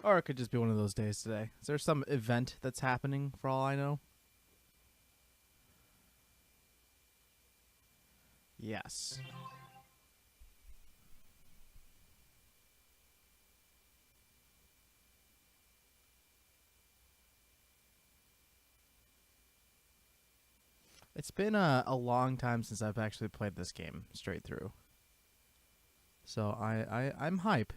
Or it could just be one of those days today. Is there some event that's happening for all I know? Yes. It's been a long time since I've actually played this game straight through. So I'm hype.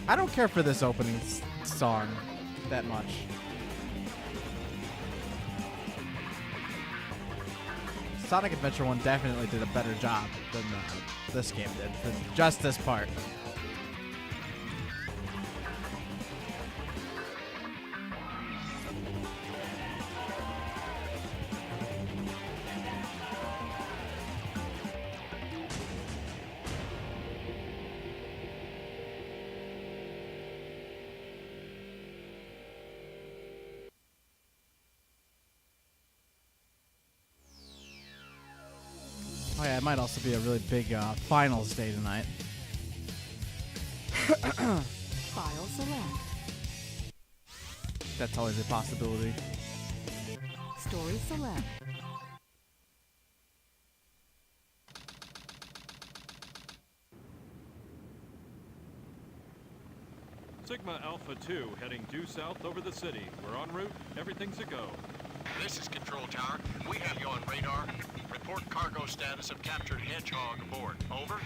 I don't care for this opening song that much. Sonic Adventure 1 definitely did a better job than this game did for just this part. Oh yeah, it might also be a really big finals day tonight. File select. That's always a possibility. Story select. Sigma Alpha 2 heading due south over the city. We're en route. Everything's a go. This is Control Tower. We have you on radar. Report cargo status of captured Hedgehog aboard. Over.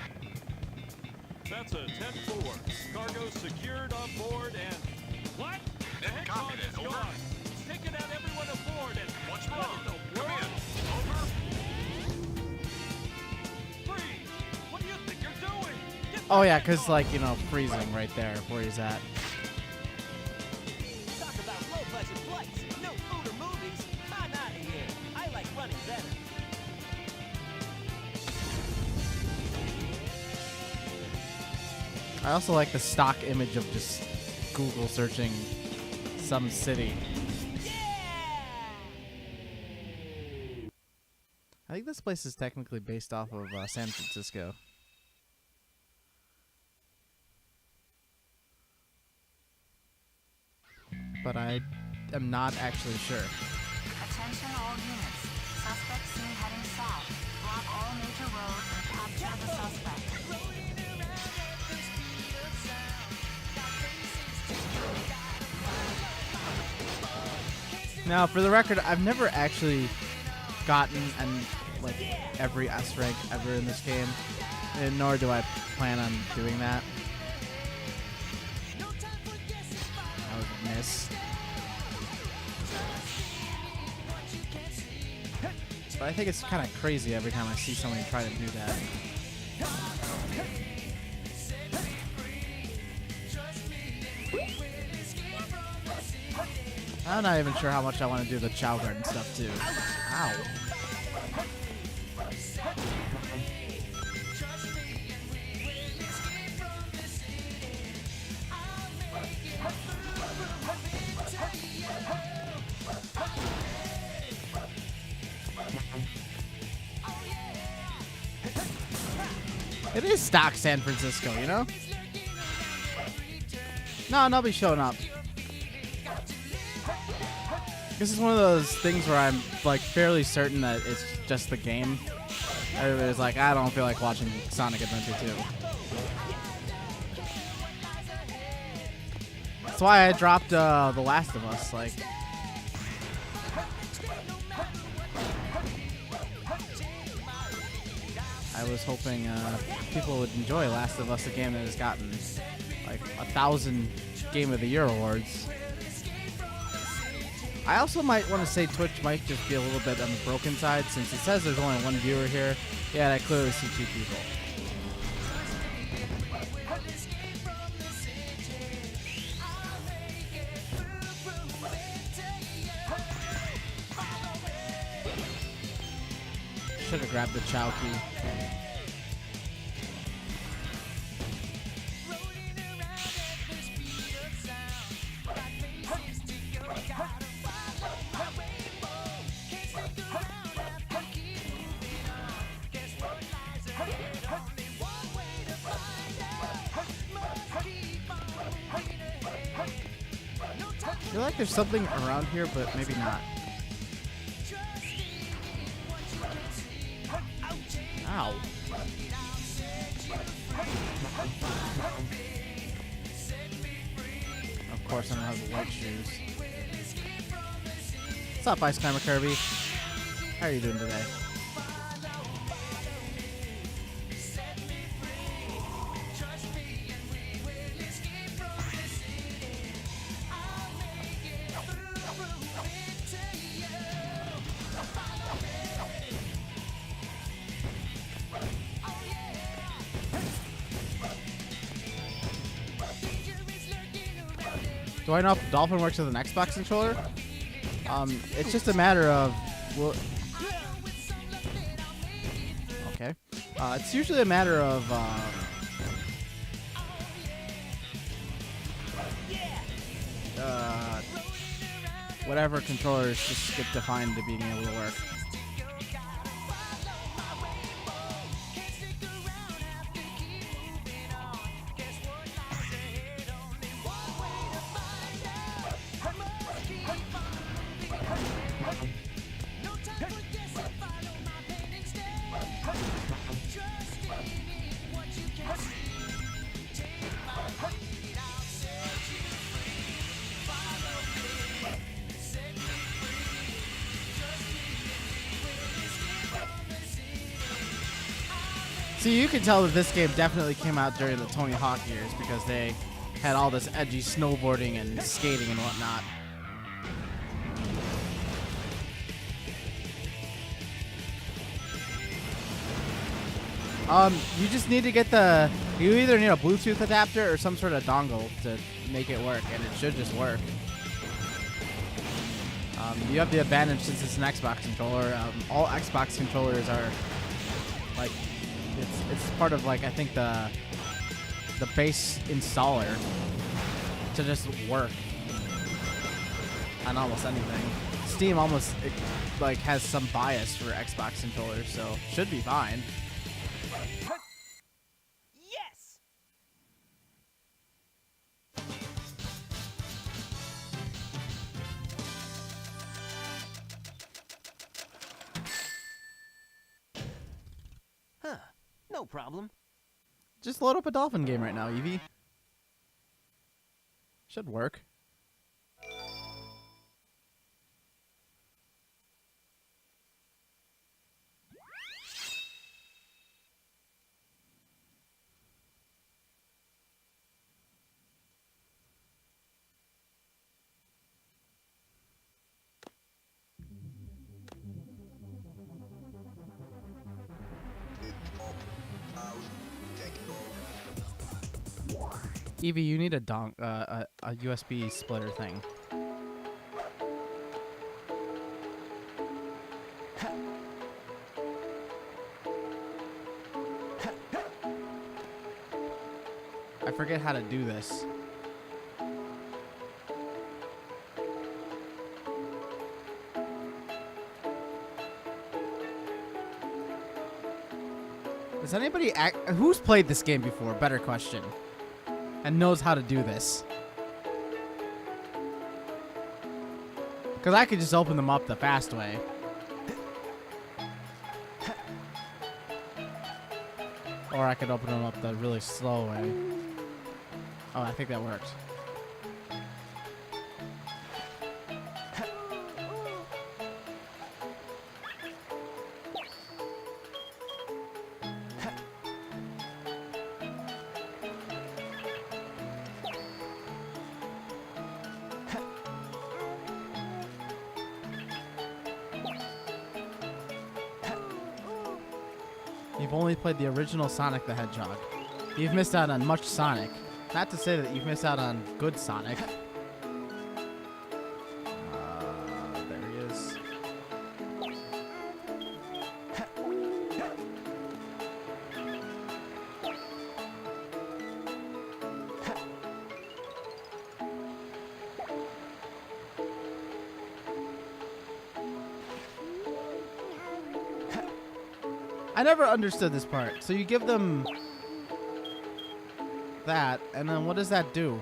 That's a 10-4. Cargo secured on board and... What? The Didn't copy Hedgehog that. is Over. gone. It's taken out everyone aboard and... What's What wrong? in the Come world? in. Over. Freeze! What do you think you're doing? Get Oh the yeah, because Hedgehog! like, you know, freezing right there where he's at. Talk about low-budget flights, no food or movies. I'm out of here. I like running better. I also like the stock image of just Google searching some city. I think this place is technically based off of San Francisco. But I am not actually sure. Attention all units. Suspect seen heading south. Block all major roads and capture the suspect. Now, for the record, I've never actually gotten like every S rank ever in this game, and nor do I plan on doing that. I would miss. But I think it's kind of crazy every time I see somebody try to do that. I'm not even sure how much I want to do the Chow Garden stuff too. Ow. It is stock San Francisco, you know? No, nobody showing up. This is one of those things where I'm like fairly certain that it's just the game. Everybody's like, I don't feel like watching Sonic Adventure 2. That's why I dropped The Last of Us. Like, I was hoping people would enjoy Last of Us, a game that has gotten like 1,000 Game of the Year awards. I also might want to say Twitch might just be a little bit on the broken side, since it says there's only one viewer here. Yeah, I clearly see two people. Should have grabbed the Chow key. feel like there's something around here, but maybe not. Ow. Of course, I don't have the white shoes. What's up, Ice Climber Kirby? How are you doing today? Do I know if Dolphin works with an Xbox controller? It's just a matter of, well, okay. It's usually a matter of whatever controllers just get defined to being able to work. See, you can tell that this game definitely came out during the Tony Hawk years because they had all this edgy snowboarding and skating and whatnot. You just need to get you either need a Bluetooth adapter or some sort of dongle to make it work, and it should just work. You have the advantage since it's an Xbox controller. All Xbox controllers are like, it's part of, like, I think the base installer to just work on almost anything. Steam almost like has some bias for Xbox controllers, so should be fine. Yes! Huh. No problem. Just load up a Dolphin game right now, Eevee. Should work. Eevee, you need a USB splitter thing. I forget how to do this. Does anybody who's played this game before? Better question. And knows how to do this. Because I could just open them up the fast way. Or I could open them up the really slow way. Oh, I think that works. You've only played the original Sonic the Hedgehog. You've missed out on much Sonic. Not to say that you've missed out on good Sonic. There he is. I never understood this part. So you give them that, and then what does that do?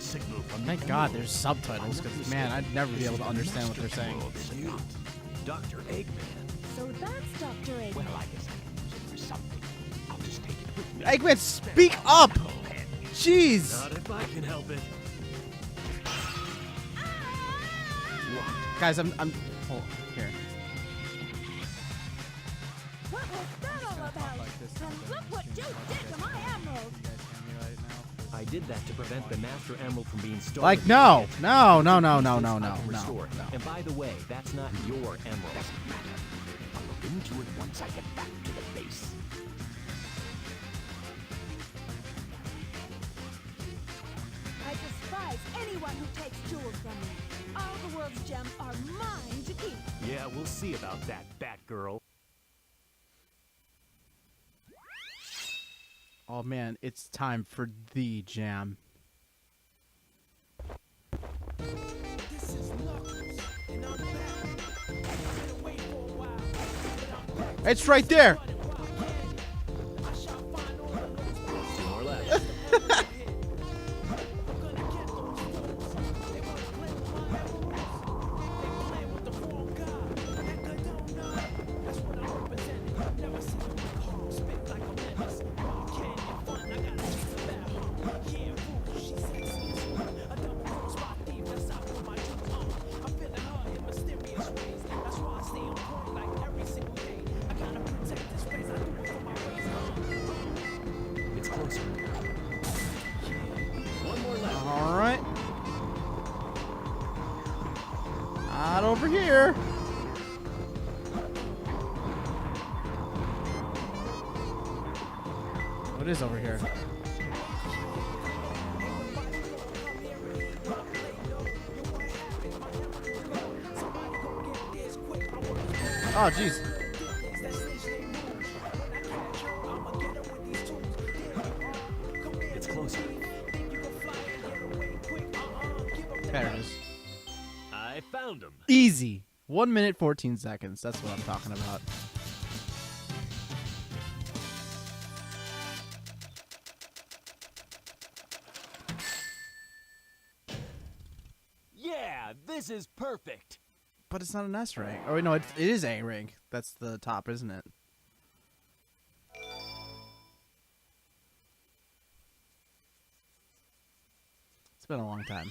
the signal from Thank God there's subtitles, because, man, I'd never be able to understand what they're saying. Dr. Eggman. So that's Dr. Eggman. Well, I guess I can use it for something. I'll just take it with me. Eggman, speak up! Jeez! Not if I can help it. Guys, I'm hold here. What was that all about? And look what you did to my emerald. I did that to prevent the Master Emerald from being stolen. Like, no, no, no, no, no, no, I no, can no, restore it. no. And by the way, that's not your emerald. I'll look into it once I get back to the base. I despise anyone who takes jewels from me. All the world's gems are mine to keep. Yeah, we'll see about that, Batgirl. Oh man, it's time for the jam. It's right there. Two more left. It's closer. One more left. All right. Not over here. What is over here? Oh, jeez. It's closer. There it is. I found him. Easy. 1 minute, 14 seconds. That's what I'm talking about. Yeah, this is perfect. But it's not an S rank. Oh, wait, no, it is A rank. That's the top, isn't it? It's been a long time.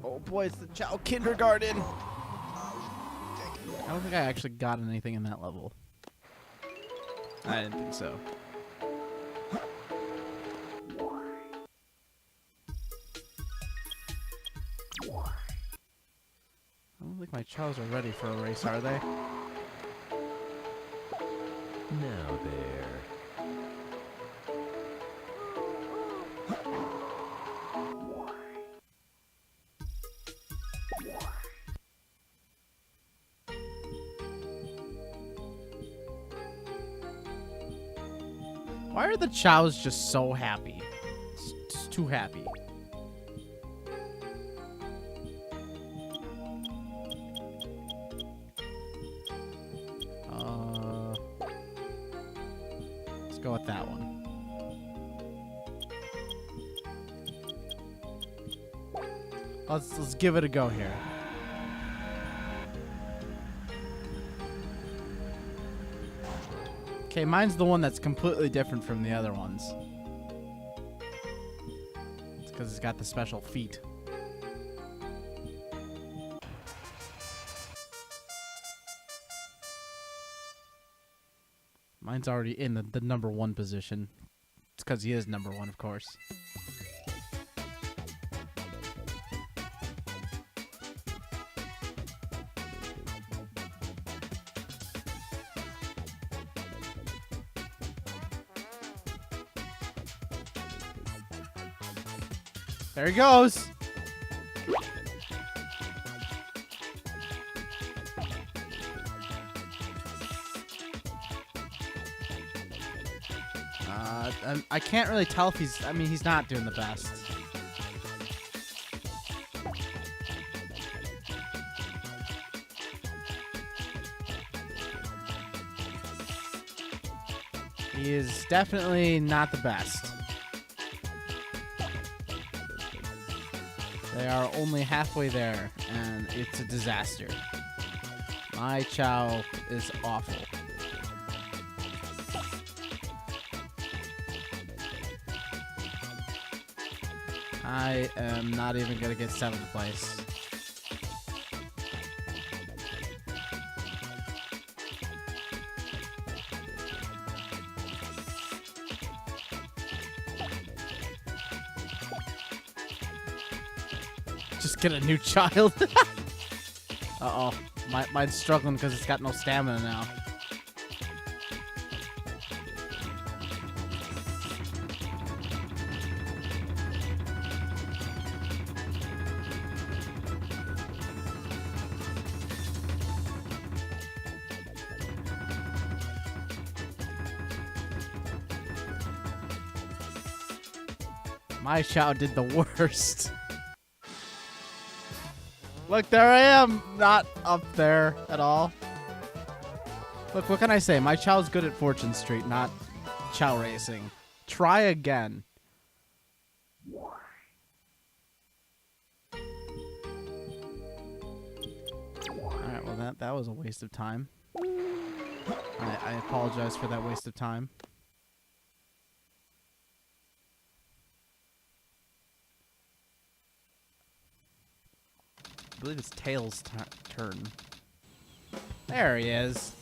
Oh boy, it's the Chow Kindergarten. I don't think I actually got anything in that level. I didn't think so. I don't think my chows are ready for a race, are they? Now there. Why are the chows just so happy? Just too happy. Let's go with that one. Let's give it a go here. Okay, mine's the one that's completely different from the other ones. It's because it's got the special feet. Mine's already in the number 1 position. It's because he is number 1, of course. There he goes. I can't really tell if he's... I mean, he's not doing the best. He is definitely not the best. They are only halfway there, and it's a disaster. My Chow is awful. I am not even gonna get 7th place. Just get a new child. Uh-oh. Mine's struggling because it's got no stamina now. My Chow did the worst. Look, there I am, not up there at all. Look, what can I say? My Chow's good at Fortune Street, not Chow Racing. Try again. Alright, well that was a waste of time. I apologize for that waste of time. I believe it's Tails' turn. There he is.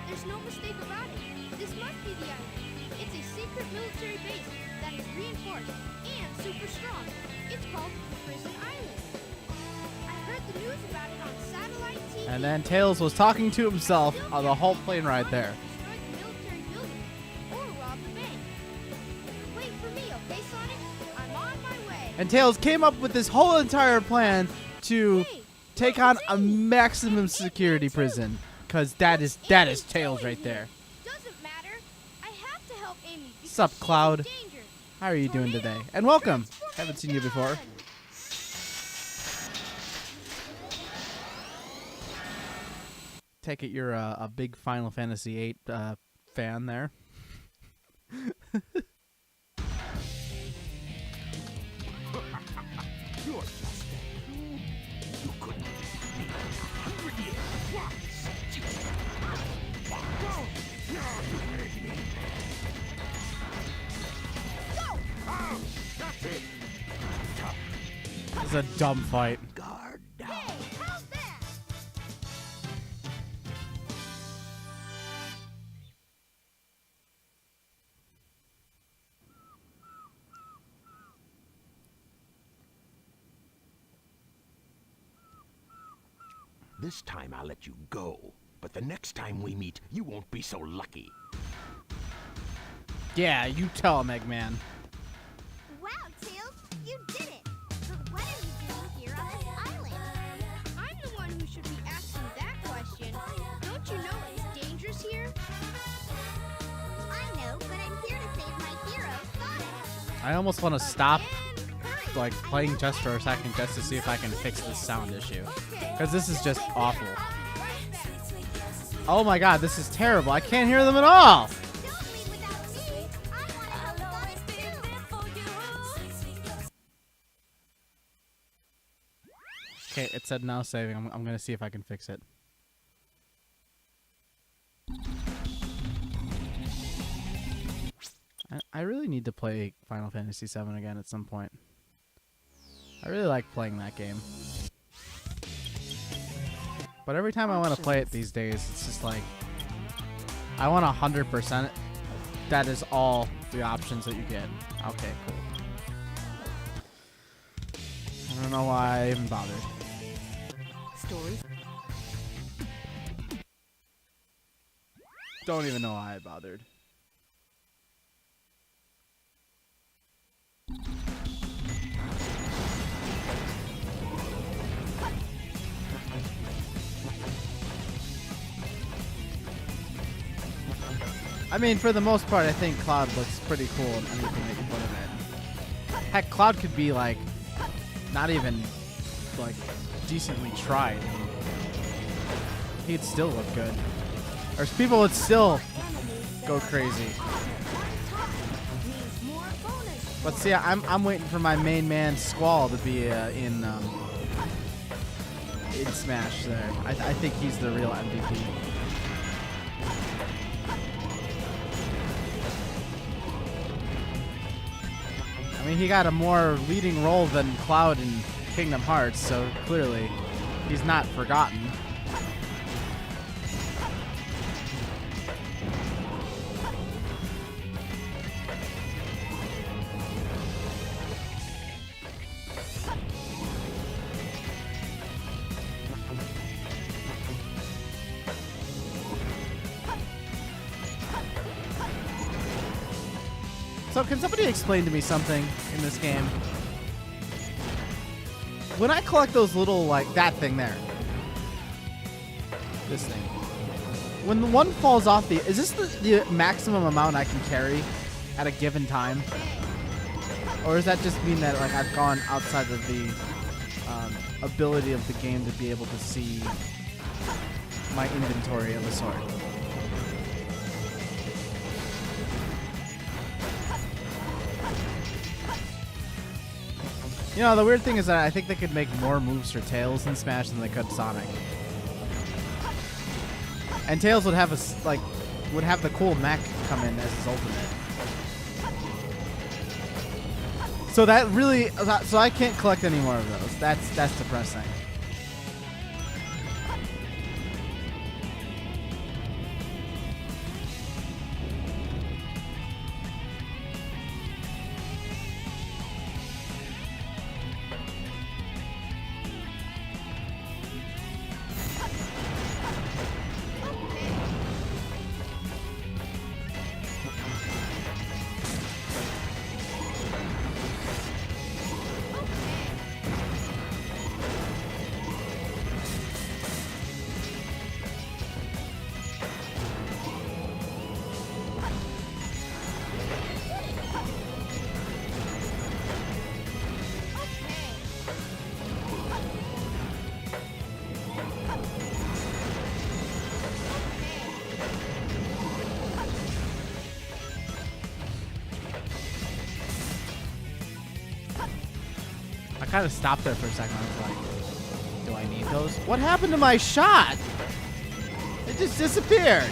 There's no mistake about it. This must be the island. It's a secret military base that is reinforced and super strong. It's called Prison Island. I heard the news about it on satellite TV. And then Tails was talking to himself on the whole plane ride there. Destroy the military building or rob the bank. Wait for me, okay, Sonic? I'm on my way. And Tails came up with this whole entire plan to take on a maximum security prison. Because that is Tails right there. Doesn't matter. I have to help Amy. Sup, Cloud? Danger. How are you doing today? And welcome. Haven't seen you before. Take it you're a big Final Fantasy VIII fan there. You're just you couldn't beat me 100 years. This is a dumb fight. Guard down. Hey, how's that? This time I'll let you go. But the next time we meet, you won't be so lucky. Yeah, you tell him, Eggman. Wow, Tails, you did it! But what are you doing here on this island? I'm the one who should be asking that question. Don't you know it's dangerous here? I know, but I'm here to save my hero, Sonic. I almost want to stop like playing just for a second just to see if I can fix this sound issue. Because this is just awful. Oh my god, this is terrible. I can't hear them at all! Okay, it said now saving. I'm gonna see if I can fix it. I really need to play Final Fantasy VII again at some point. I really like playing that game. But every time I want to play it these days, it's just like, I want 100%. That is all the options that you get. Okay, cool. I don't know why I even bothered. Stories. Don't even know why I bothered. I mean, for the most part, I think Cloud looks pretty cool in anything that you put him in. Heck, Cloud could be, like, not even, like, decently tried. He'd still look good. Or people would still go crazy. Means more bonus. But see, I'm waiting for my main man Squall to be in Smash. There, I think he's the real MVP. I mean, he got a more leading role than Cloud in Kingdom Hearts, so clearly he's not forgotten. So can somebody explain to me something in this game? When I collect those little, like, that thing there. This thing. When the one falls off the... Is this the maximum amount I can carry at a given time? Or does that just mean that, like, I've gone outside of the ability of the game to be able to see my inventory of a sort? You know, the weird thing is that I think they could make more moves for Tails in Smash than they could Sonic. And Tails would have would have the cool mech come in as his ultimate. So that really, so I can't collect any more of those. That's depressing. I kind of stopped there for a second. I was like, do I need those? What happened to my shot? It just disappeared.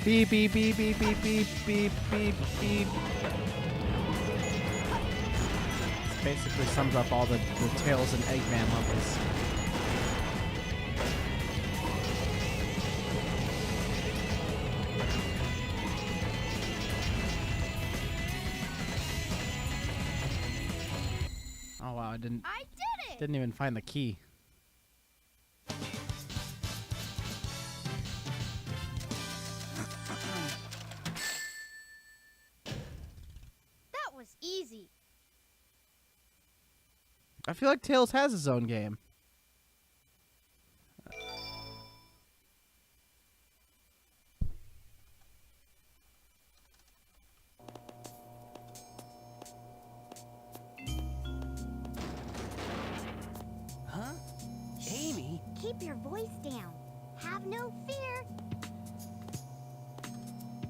Beep, beep, beep, beep, beep, beep, beep, beep, beep. This basically sums up all the Tails and Eggman levels. Oh wow, I did it! Didn't even find the key. Easy. I feel like Tails has his own game. Huh? Amy? Keep your voice down. Have no fear.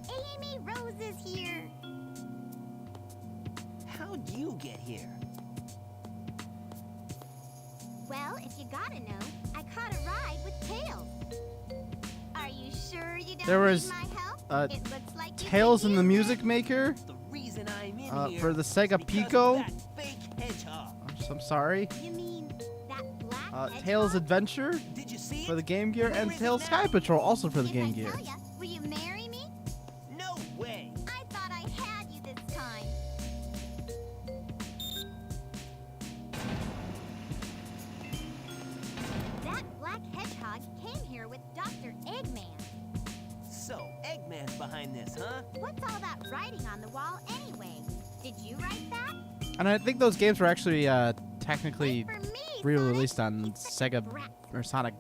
Amy Rose is here. How'd you get here? Well, if you gotta know, I caught a ride with Tails. Are you sure you don't There was need my help? It looks like you Tails could in the use Music Maker The reason I'm in here for the Sega is because Pico. of that fake hedgehog. I'm sorry. it. You mean that black Tails hedgehog? Adventure Did you see for the it? Game Gear, and Where is Tails it Sky now? Patrol also for the If Game I Gear. tell ya, will you marry me? No way. I thought I had you this time. That black hedgehog came here with Dr. Eggman. So, Eggman's behind this, huh? What's all that writing on the wall anyway? Did you write that? And I think those games were actually technically Wait for me, re-released on Sega or Sonic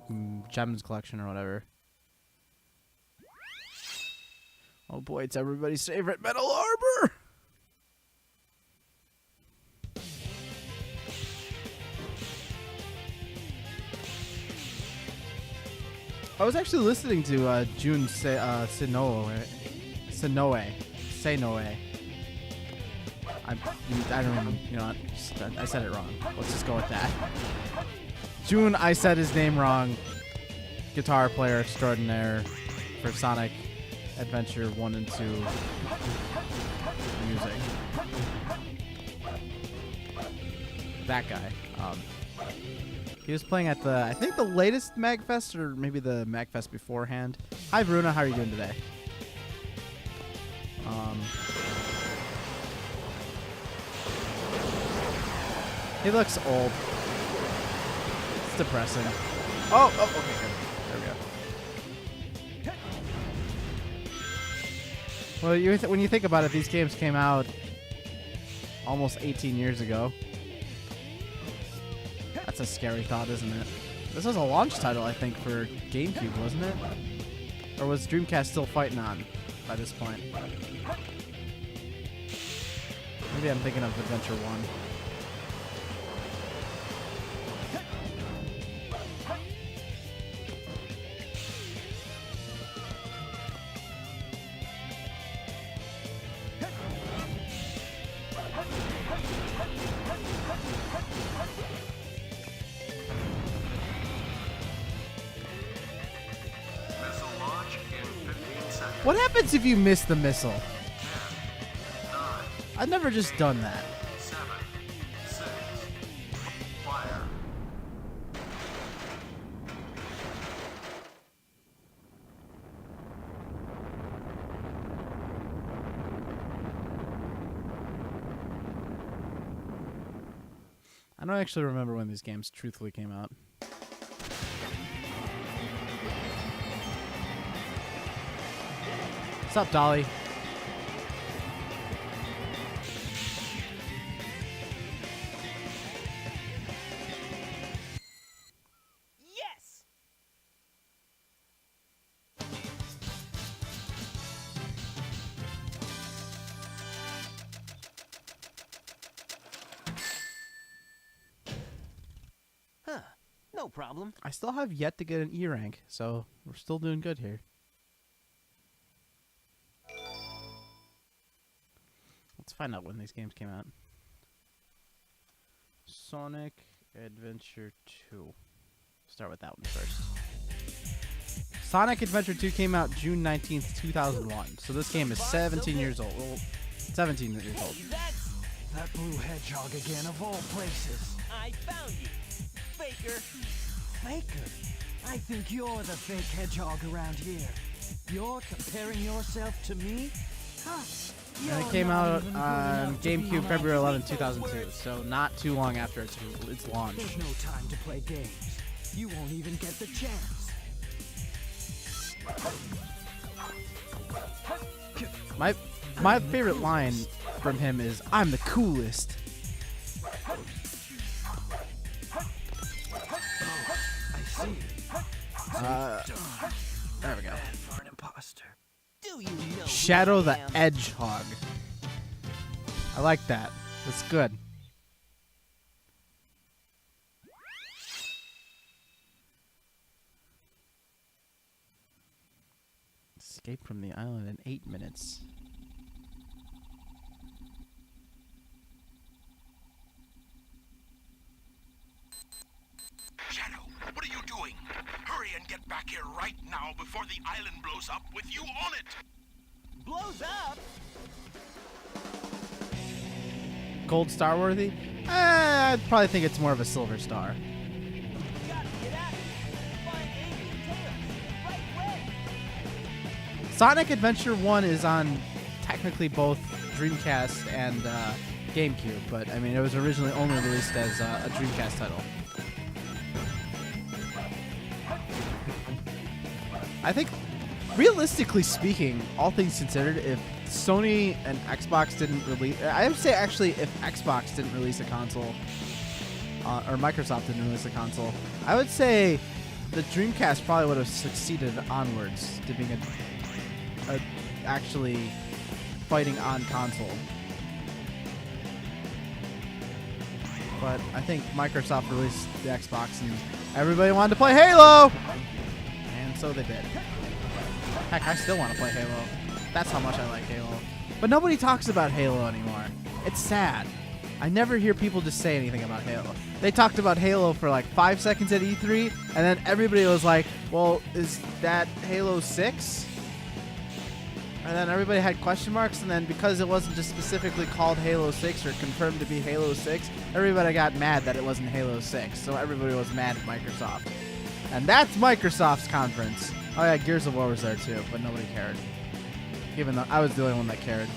Gems Collection or whatever. Oh boy, it's everybody's favorite Metal Arbor! I was actually listening to Jun Senoe. I don't even, you know what, I said it wrong. Let's just go with that. Jun, I said his name wrong. Guitar player extraordinaire for Sonic Adventure 1 and 2 music. That guy. He was playing at the, I think the latest MagFest or maybe the MagFest beforehand. Hi Veruna, how are you doing today? He looks old. It's depressing. Oh, okay, good. There we go. Well, when you think about it, these games came out almost 18 years ago. That's a scary thought, isn't it? This was a launch title, I think, for GameCube, wasn't it? Or was Dreamcast still fighting on by this point? Maybe I'm thinking of Adventure 1. What happens if you miss the missile? I've never just done that. 7, 6, fire. I don't actually remember when these games truthfully came out. What's up, Dolly? Yes! Huh. No problem. I still have yet to get an E rank, so we're still doing good here. Let's find out when these games came out. Sonic Adventure 2. Start with that one first. Sonic Adventure 2 came out June 19th, 2001. So this game is 17 years old. Well, 17 years old. That's that blue hedgehog again, of all places. I found you, faker. Faker? I think you're the fake hedgehog around here. You're comparing yourself to me? Huh. And it came out on GameCube February 11, 2002, so not too long after its launch. There's no time to play games. You won't even get the chance. My favorite line from him is, "I'm the coolest." I see. There we go. For an imposter. Do you know Shadow who the I am? Edgehog. I like that. That's good. Escape from the island in 8 minutes. Shadow, what are you doing? Hurry and get back here right now before the island blows up with you on it! Blows up? Gold star worthy? I'd probably think it's more of a silver star. Gotta get out of here. Find Amy and Tails. Right way. Sonic Adventure 1 is on technically both Dreamcast and GameCube, but I mean, it was originally only released as a Dreamcast title. I think, realistically speaking, all things considered, if Sony and Xbox didn't release... I would say, actually, if Xbox didn't release a console or Microsoft didn't release a console, I would say the Dreamcast probably would have succeeded onwards to being a actually fighting on console. But I think Microsoft released the Xbox and everybody wanted to play Halo! And so they did. Heck, I still want to play Halo. That's how much I like Halo. But nobody talks about Halo anymore. It's sad. I never hear people just say anything about Halo. They talked about Halo for like 5 seconds at E3, and then everybody was like, well, is that Halo 6? And then everybody had question marks, and then because it wasn't just specifically called Halo 6 or confirmed to be Halo 6, everybody got mad that it wasn't Halo 6. So everybody was mad at Microsoft. And that's Microsoft's conference. Oh yeah, Gears of War was there too, but nobody cared. Even though I was the only one that cared.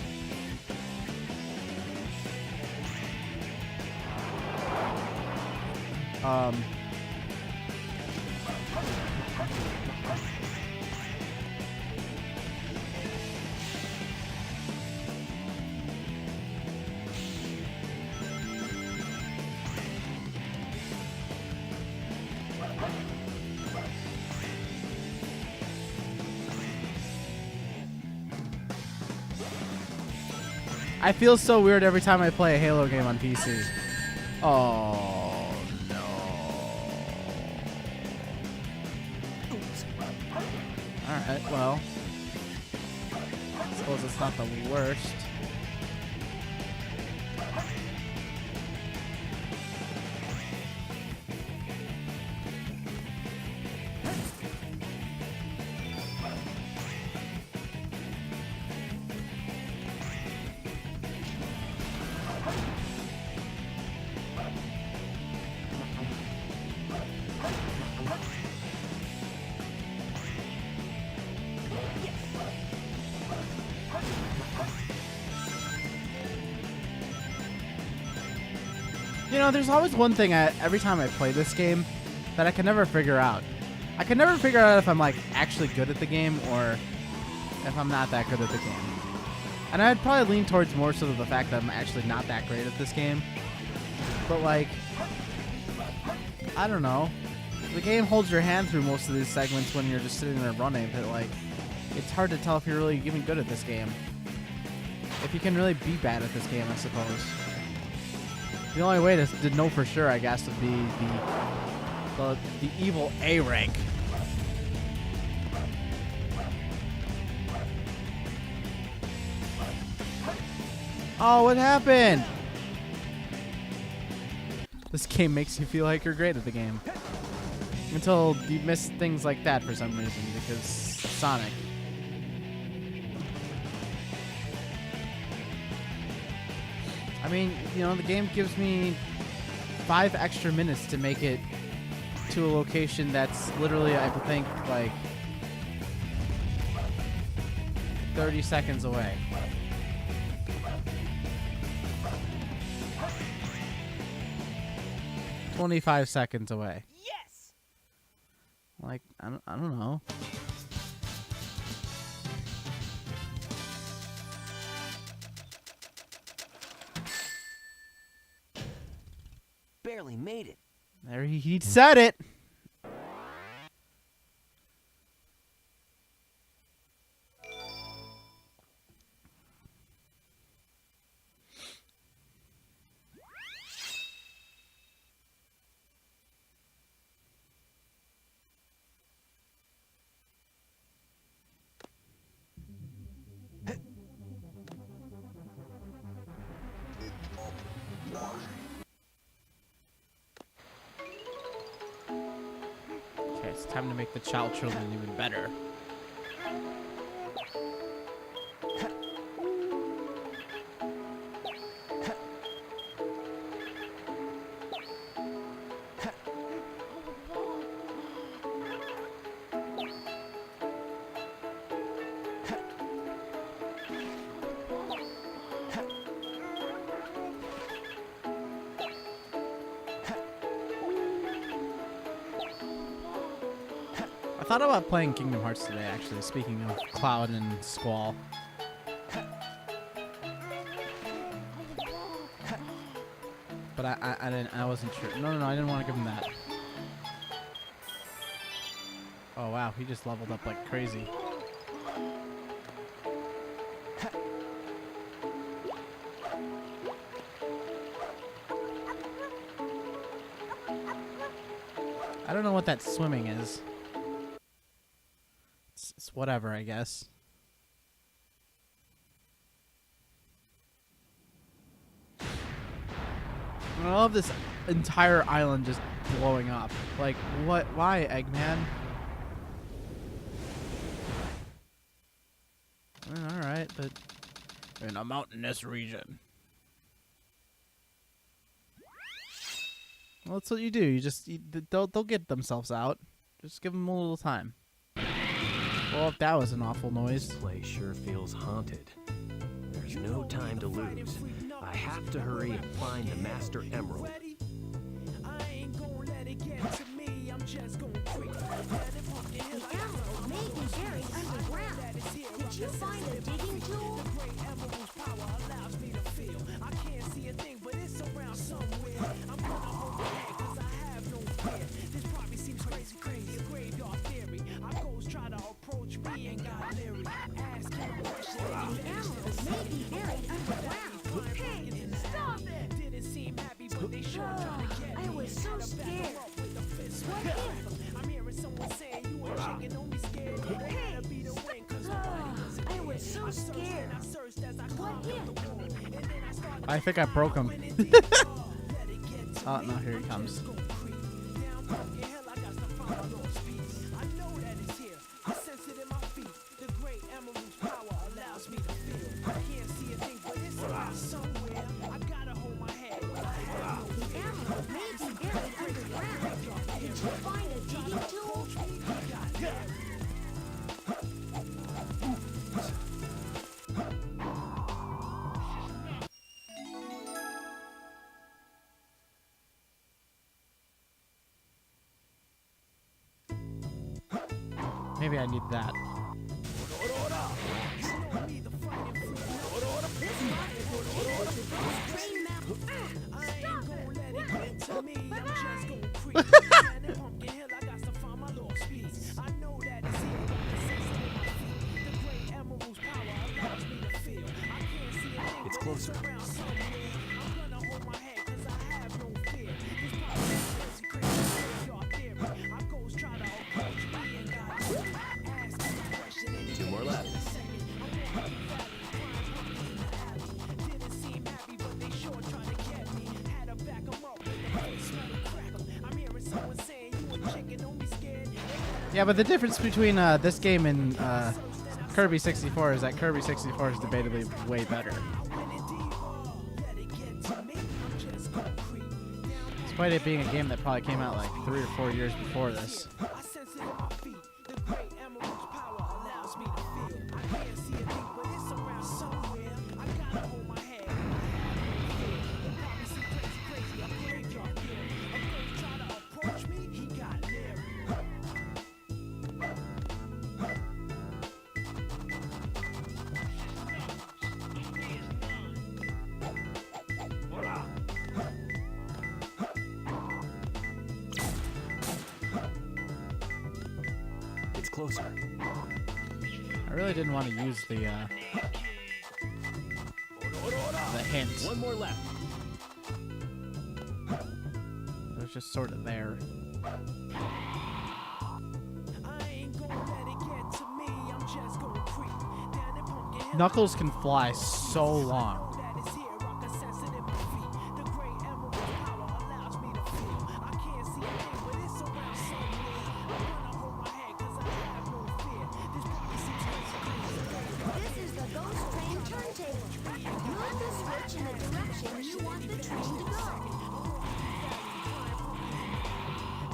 I feel so weird every time I play a Halo game on PC. Oh, no. Alright, well. I suppose it's not the worst. You know, there's always one thing every time I play this game that I can never figure out. I can never figure out if I'm like actually good at the game or if I'm not that good at the game. And I'd probably lean towards more so the fact that I'm actually not that great at this game. But like, I don't know. The game holds your hand through most of these segments when you're just sitting there running, but like, it's hard to tell if you're really even good at this game. If you can really be bad at this game, I suppose. The only way to know for sure, I guess, would be the evil A rank. Oh, what happened? This game makes you feel like you're great at the game. Until you miss things like that for some reason, because Sonic. I mean, you know, the game gives me 5 extra minutes to make it to a location that's literally, I think, like 30 seconds away. "25 seconds away." Yes! Like, I don't know. Barely made it. There he said it. Okay, it's time to make the child children even better. I thought about playing Kingdom Hearts today, actually, speaking of Cloud and Squall. But I wasn't sure. No, I didn't want to give him that. Oh wow, he just leveled up like crazy. I don't know what that swimming is. It's whatever, I guess. I love this entire island just blowing up. Like, what? Why, Eggman? Alright, but in a mountainous region. Well, that's what you do. They'll get themselves out. Just give them a little time. Well, if that was an awful noise. This place sure feels haunted. There's no time to lose. I have to hurry and find the Master Emerald. I ain't gonna let it get to me. I'm just gonna creep. The emerald may be buried underground. Did you find a digging tool? The great emerald's power allows me to feel. I can't see a thing, but it's around somewhere. I'm gonna hold my head 'cause I have no fear. This probably seems crazy. A graveyard theory. Our ghosts try to approach me and got leery. Ask him a question. The emerald may be buried underground. Hey, stop it! Didn't seem happy, but they sure trying to get me. I was so scared. What if? I'm hearing someone saying you a chicken, don't be scared. Hey, Be the win 'cause nobody was I was so scared. I searched as I What climbed up the if? wall, and then I started I think I broke him. let it get to Oh, me. no, here he comes. Go creep. Down Pumpkin Hill, I got to find my lost piece. I know that it's here. I sense it in my feet. The great emerald's power allows me to feel. I can't see a thing, but it's around somewhere. I gotta hold my head. The emerald may be buried underground. Did you find a digging tool? Maybe I need that. Train map. I ain't gonna let it get to me. I'm just gonna creep. Down Pumpkin Hill, I got to find my lost piece. I know that it's here. I sense it in my feet. The great emerald's power allows me to feel. I can't see a thing, It's but closer. around somewhere. I'm gonna hold my head 'cause I have no fear. This probably is crazy graveyard theory. Our ghosts try to approach me and got leery. Ask me a question and Two more left. didn't seem happy, but they sure tried to get me. Had to back 'em up with the face smell of crackle. I'm hearing someone saying you a chicken, don't be scared. Yeah, but the difference between this game and Kirby 64 is that Kirby 64 is debatably way better. Despite it being a game that probably came out like 3 or 4 years before this. I sense it in my feet. The great emerald's power allows me to feel. I can't see a thing, but it's around somewhere. I gotta hold my head. It probably seems crazy. A graveyard theory. A ghost try to approach me, he got leery. It's closer. I really didn't want to use the hint. One more left. It was just sort of there. I ain't gonna let it get to me. I'm just gonna creep. Down in Pumpkin Hill, Knuckles can fly so long. that is here. I can sense it in my feet. The great emerald's power allows me to feel. I can't see a thing, but it's around somewhere. I'm gonna hold my head 'cause I have no fear. This probably seems crazy. This is the Ghost Train turntable. Move the switch in the direction you want the train to go.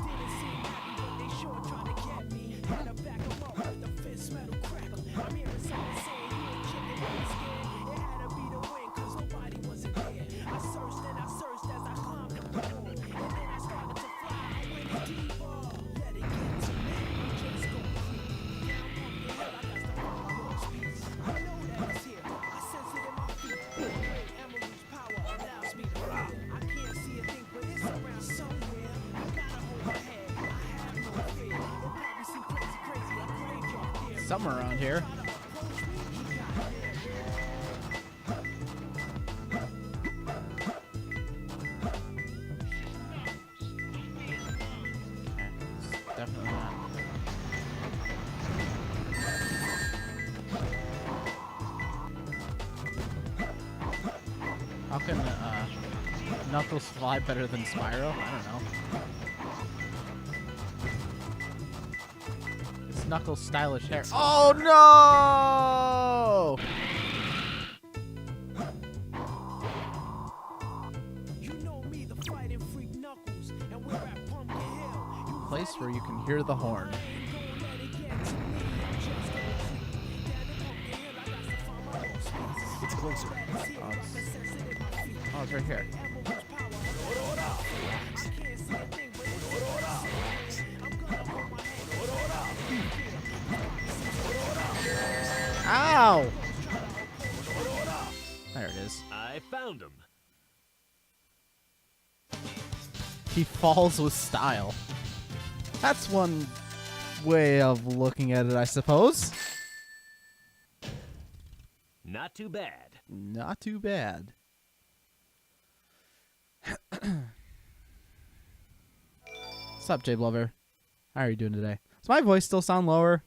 Didn't seem happy, but they sure tried to get me. Had to back 'em up with the fist metal crackle. I'm hearing someone saying you a chicken, don't be scared. It had to be the wind somewhere around here. Definitely not. How can Knuckles fly better than Spyro? I don't know. It's Knuckles' stylish hair. Oh no! You know me, the fighting freak Knuckles, and we're at Pumpkin Hill. Place where you can hear the horn. It's closer. Oh, it's right here. Ow! There it is. I found him. He falls with style. That's one way of looking at it, I suppose. Not too bad. Not too bad. What's up, Jay Blover? How are you doing today? Does my voice still sound lower?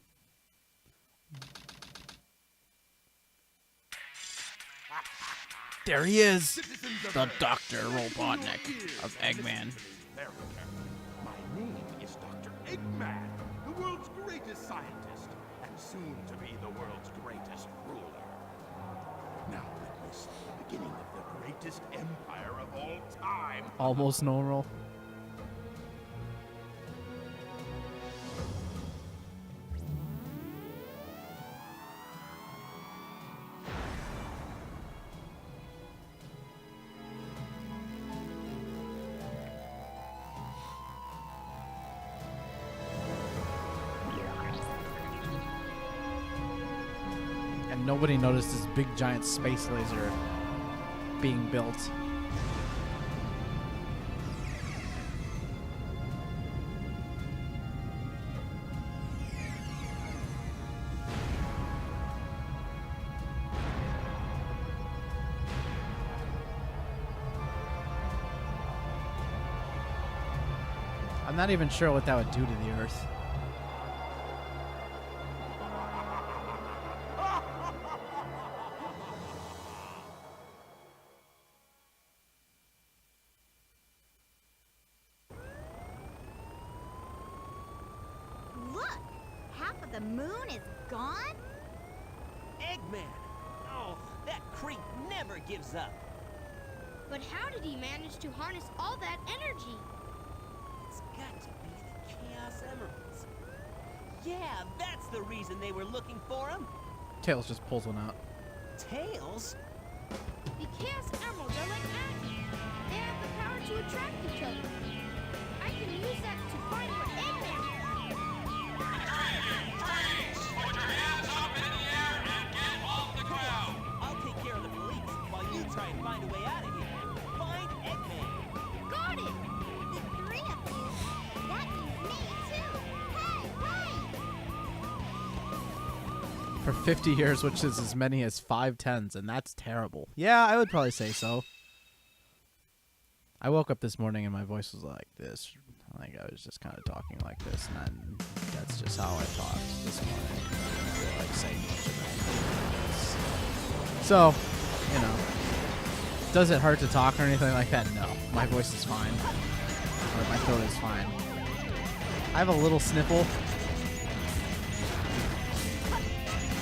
There he is, the Dr. Robotnik of Eggman. My name is Dr. Eggman, the world's greatest scientist, and soon to be the world's greatest ruler. Now witness the beginning of the greatest empire of all time. Almost normal. And nobody noticed this big giant space laser being built. I'm not even sure what that would do to the Earth. Look! Half of the moon is gone? Eggman! Oh, that creep never gives up. But how did he manage to harness all that energy? It's got to be the Chaos Emeralds. Yeah, that's the reason they were looking for him. Tails just pulls one out. Tails? The Chaos Emeralds are like magic. They have the power to attract each other. I can use that to find where Eggman is. I'll take care of the police while you try and find a way out of here. Find Eggman. Got it! The three of you. That means me too. Hey, For 50 years, which is as many as 5 tens, and that's terrible. Yeah, I would probably say so. I woke up this morning and my voice was like this. Like I was just kind of talking like this, and then that's just how I talked this morning. I didn't really like saying much of it. So, you know, does it hurt to talk or anything like that? No, my voice is fine, or my throat is fine. I have a little sniffle,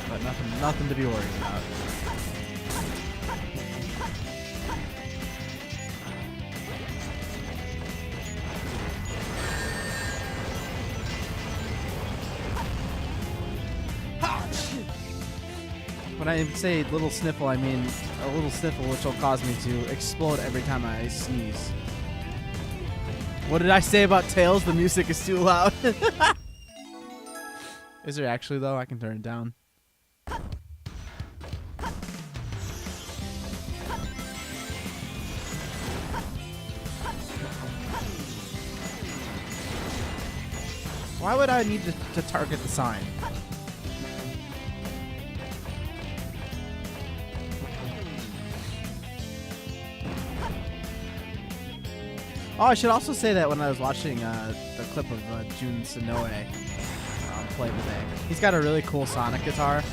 but nothing to be worried about. When I say little sniffle, I mean a little sniffle which will cause me to explode every time I sneeze. What did I say about Tails? The music is too loud. Is there actually, though? I can turn it down. Why would I need to target the sign? Oh, I should also say that when I was watching the clip of Jun Sonoe play today, he's got a really cool Sonic guitar.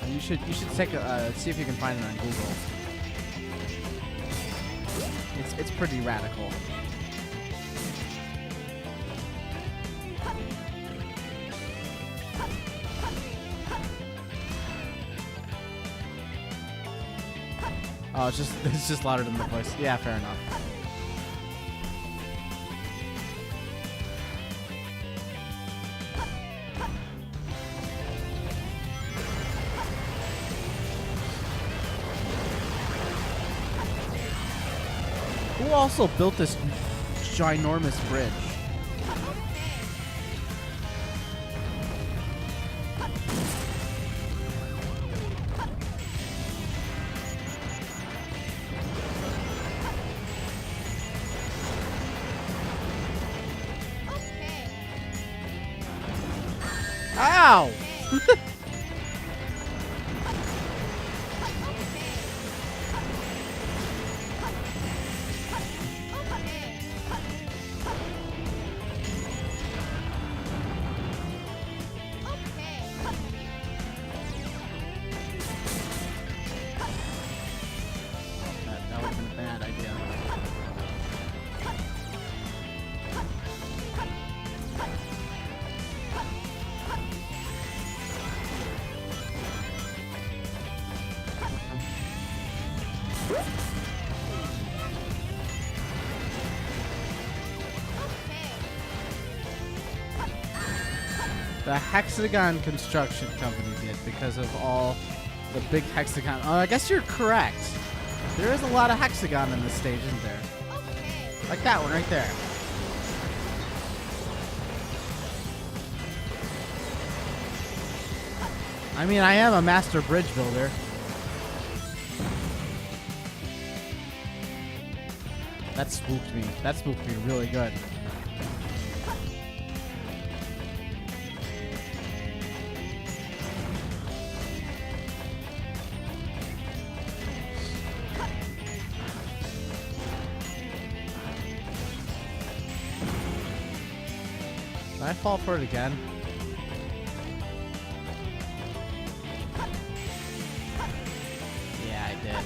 And you should take see if you can find it on Google. It's pretty radical. Oh, it's just louder than the voice. Yeah, fair enough. Who also built this ginormous bridge? Ow! That would have been a bad idea. The Hexagon Construction Company did because of all the big hexagon. Oh, I guess you're correct. There is a lot of hexagon in this stage, isn't there? Like that one right there. I mean, I am a master bridge builder. That spooked me. That spooked me really good. Did I fall for it again? Yeah, I did.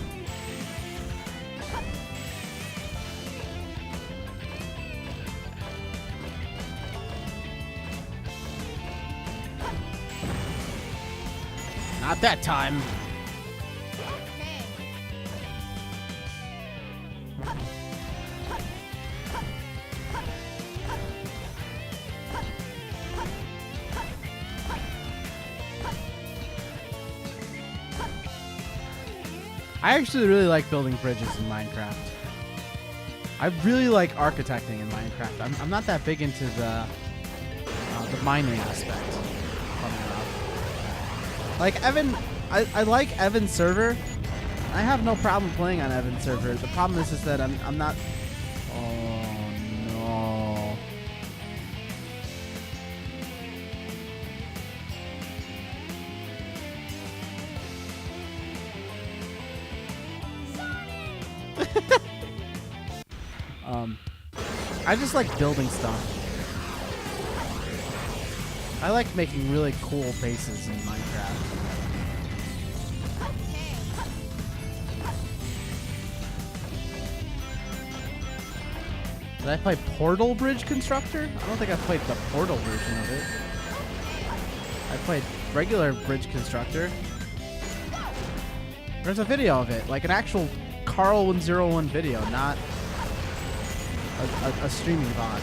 Not that time. I actually really like building bridges in Minecraft. I really like architecting in Minecraft. I'm not that big into the mining aspect. Like Evan, I like Evan's server. I have no problem playing on Evan's server. The problem is that I'm not. Oh no. I just like building stuff. I like making really cool bases in Minecraft. Did I play Portal Bridge Constructor? I don't think I played the Portal version of it. I played regular Bridge Constructor. There's a video of it, like an actual Carl10O1 video, not a streaming VOD.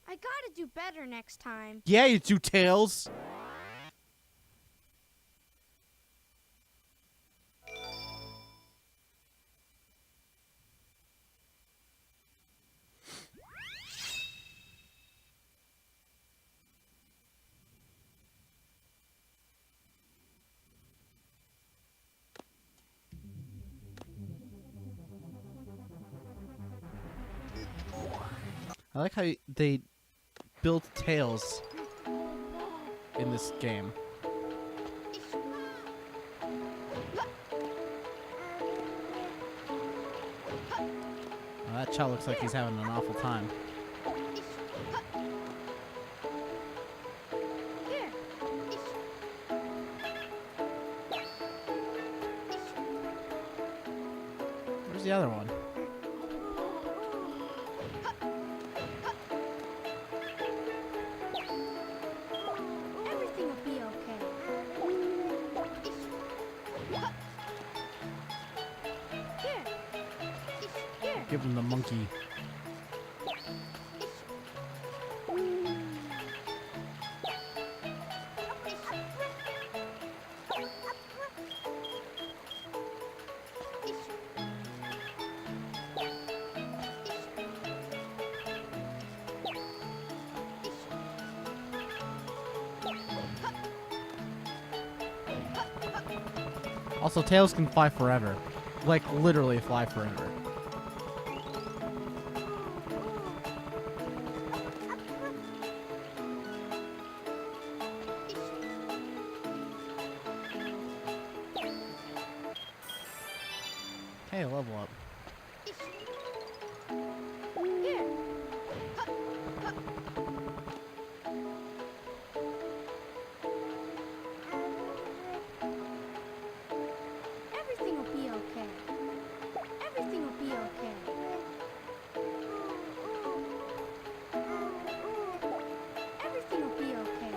I gotta do better next time. Yeah, you do, Tails. I like how they build Tails in this game. Well, that child looks like he's having an awful time. Where's the other one? Everything will be okay. Here. Give him the monkey. Also, Tails can fly forever. Like, literally fly forever. Hey, level up. Here. Everything will be okay. Everything will be okay. Everything will be okay.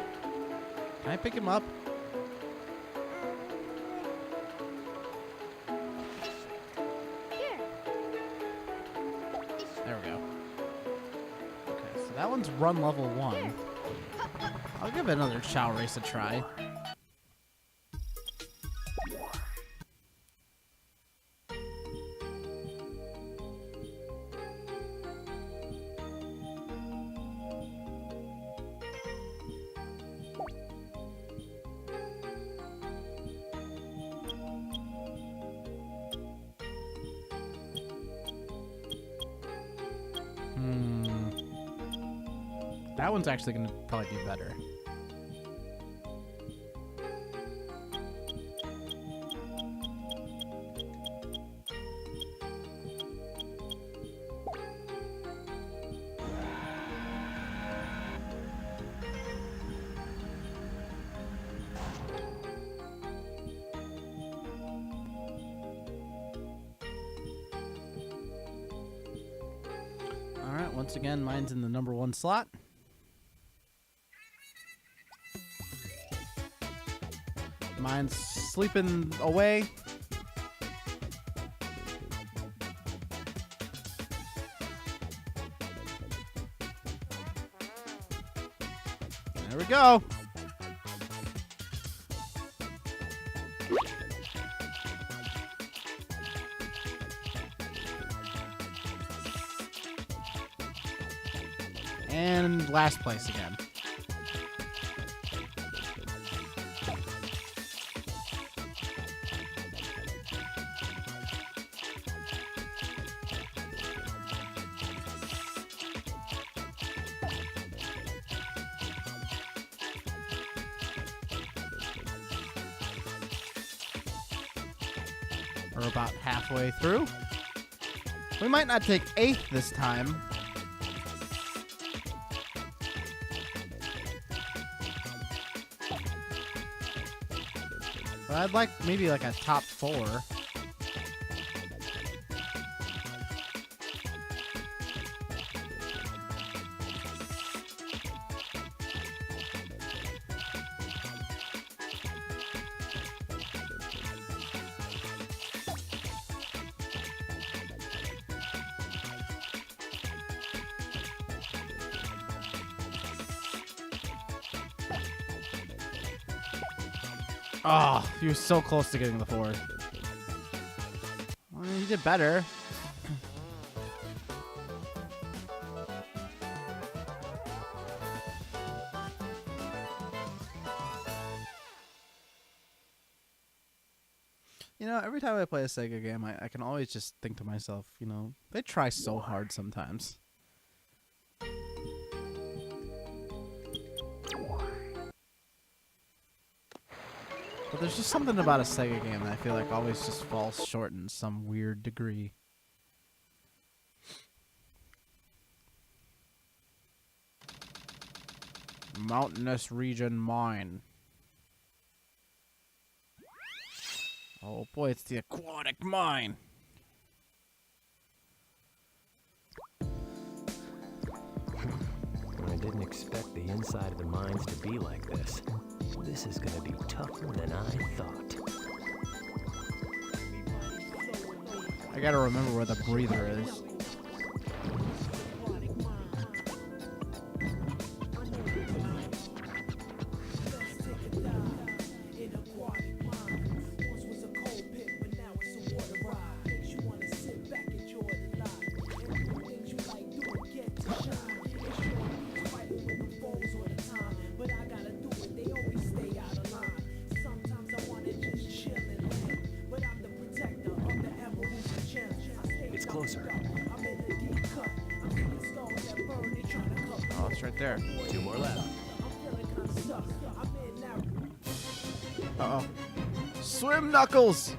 Can I pick him up? Here. There we go. Okay, so that one's run level 1. I'll give another Chow Race a try. That one's actually going to probably do better. All right, once again, mine's in the number 1 slot. Mine's sleeping away. There we go. And last place again. We're about halfway through. We might not take 8th this time. But I'd like maybe like a top 4. Oh, he was so close to getting the 4th. Well, he did better. You know, every time I play a Sega game, I can always just think to myself, you know, they try so hard sometimes. But there's just something about a Sega game that I feel like always just falls short in some weird degree. Mountainous region mine. Oh boy, it's the aquatic mine. I didn't expect the inside of the mines to be like this. This is gonna be tougher than I thought. I gotta remember where the breather is. It's closer. Oh, it's right there. 2 more left. Uh-oh. Swim, Knuckles!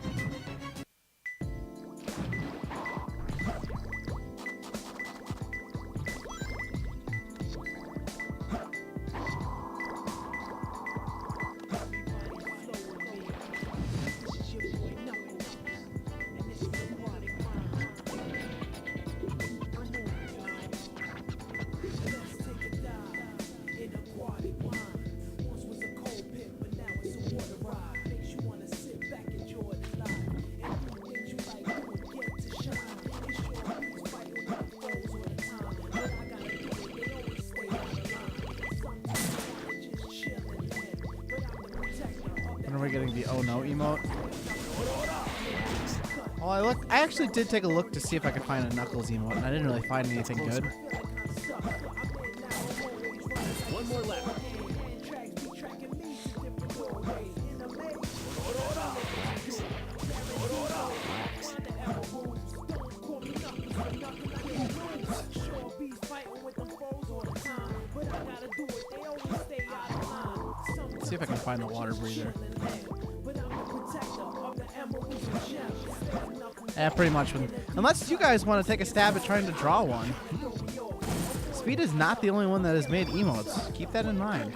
When are we getting the oh no emote? Oh, I actually did take a look to see if I could find a Knuckles emote, and I didn't really find anything good. 1 more left. Let's see if I can find the water breather. Yeah, pretty much. Unless you guys want to take a stab at trying to draw one. Speed is not the only one that has made emotes. Keep that in mind.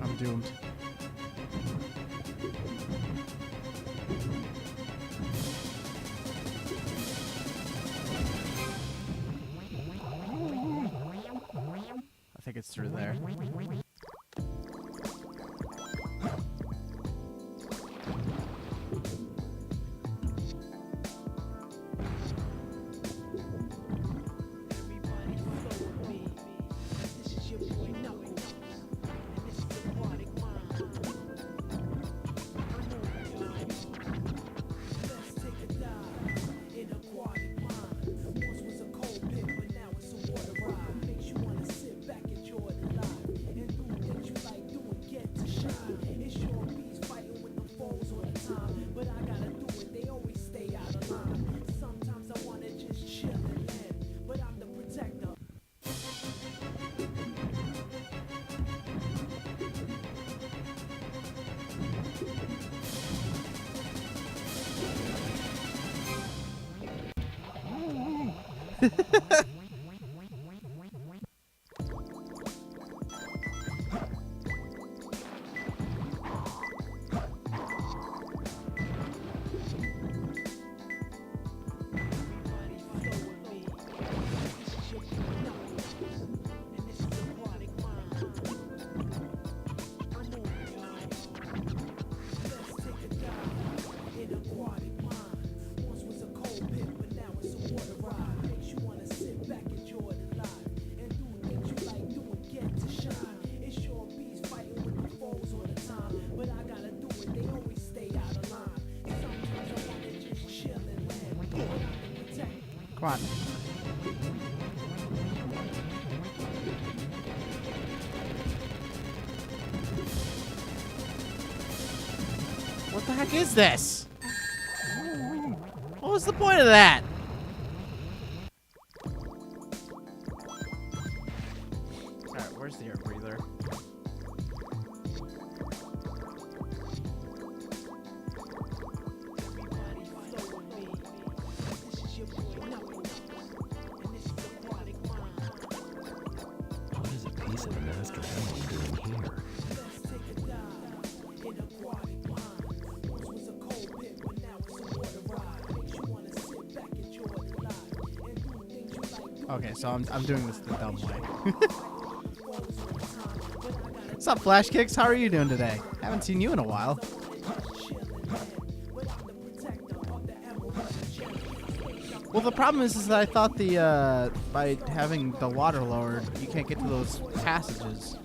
I'm doomed. I think it's through there. Come on. What the heck is this? What was the point of that? Alright, where's the air breather? What is a piece of the Master Emerald doing here? Okay, so I'm doing this the dumb way. What's up, Flash Kicks? How are you doing today? Haven't seen you in a while. Well, the problem is that I thought the by having the water lowered, you can't get to those passages.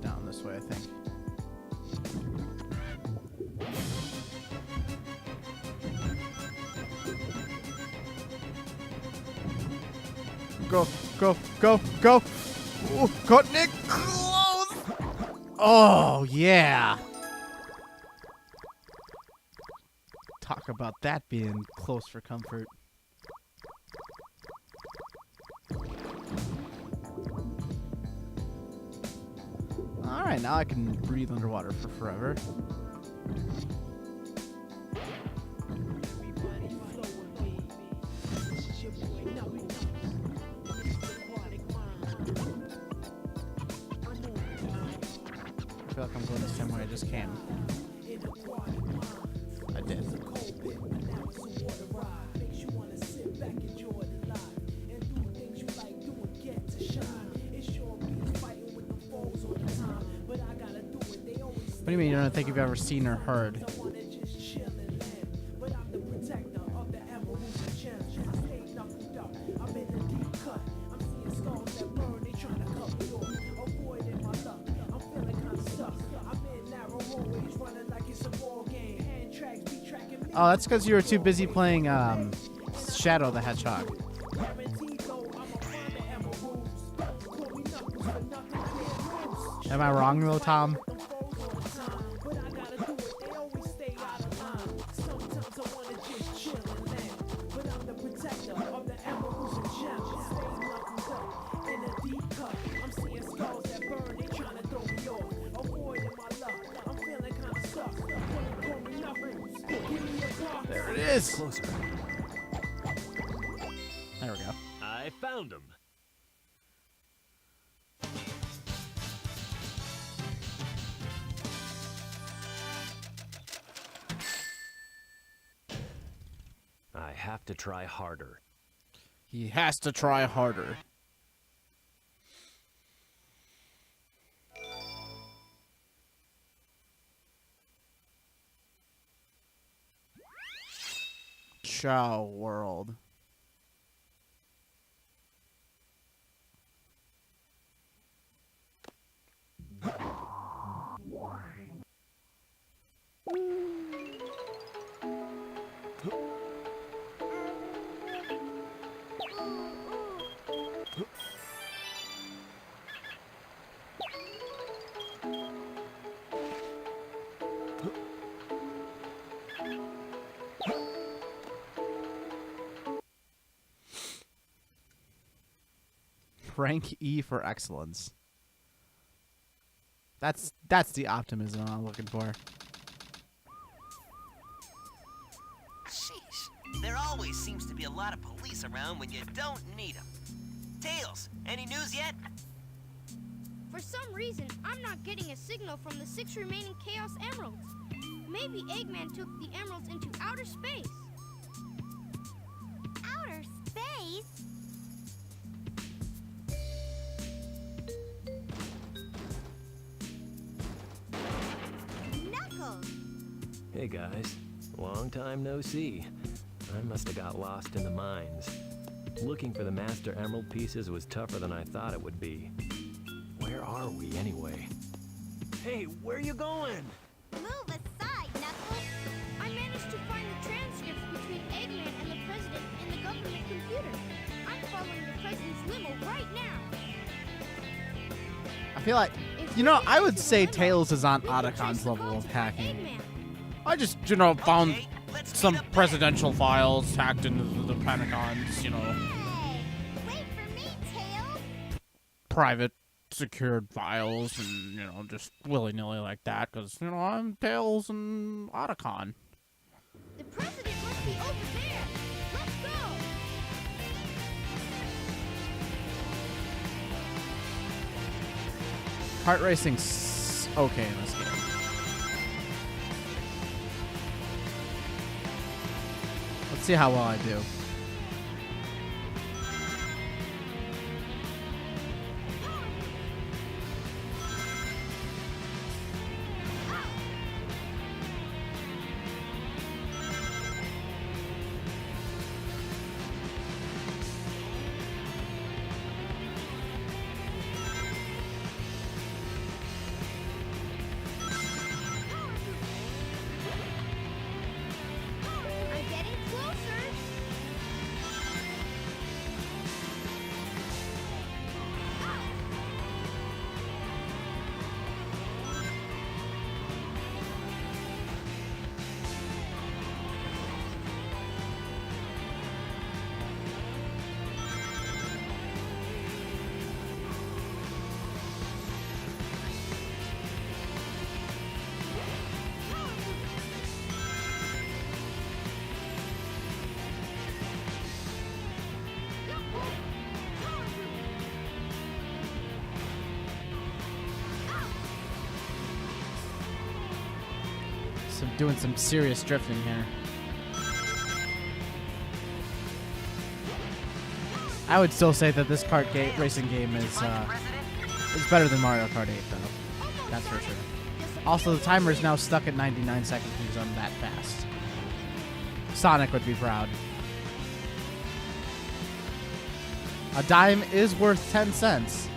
Down this way, I think. Go, go, go, go! Ooh, cutting it close! Oh, yeah! Talk about that being close for comfort. Alright, now I can breathe underwater for forever. I feel like I'm going the same way I just came. I did. What do you mean you don't think you've ever seen or heard? Oh, that's because you were too busy playing Shadow the Hedgehog. Am I wrong though, Tom? There it is. Closer. There we go. I found him. I have to try harder. He has to try harder. Chow world. Rank E for excellence. That's the optimism I'm looking for. Sheesh. There always seems to be a lot of police around when you don't need them. Tails, any news yet? For some reason, I'm not getting a signal from the 6 remaining Chaos Emeralds. Maybe Eggman took the emeralds into outer space. Outer space? Knuckles! Hey guys, long time no see. I must have got lost in the mines. Looking for the Master Emerald pieces was tougher than I thought it would be. Where are we anyway? Hey, where you going? Move aside, Knuckles! I managed to find the transcripts between Eggman and the President in the government computer. I'm following the President's limo right now. I feel like, you know, I would say Tails is on Otacon's level of hacking. I just, you know, found some presidential files hacked into the Pentagons, you know. Hey! Wait for me, Tails! Private, secured files and, you know, just willy-nilly like that, because, you know, I'm Tails and Otacon. The President must be over there. Let's go! Kart racing's okay in this game. Let's see how well I do. I'm getting closer. So I'm doing some serious drifting here. I would still say that this racing game is better than Mario Kart 8, though. That's for sure. Also, the timer is now stuck at 99 seconds because I'm that fast. Sonic would be proud. A dime is worth 10 cents.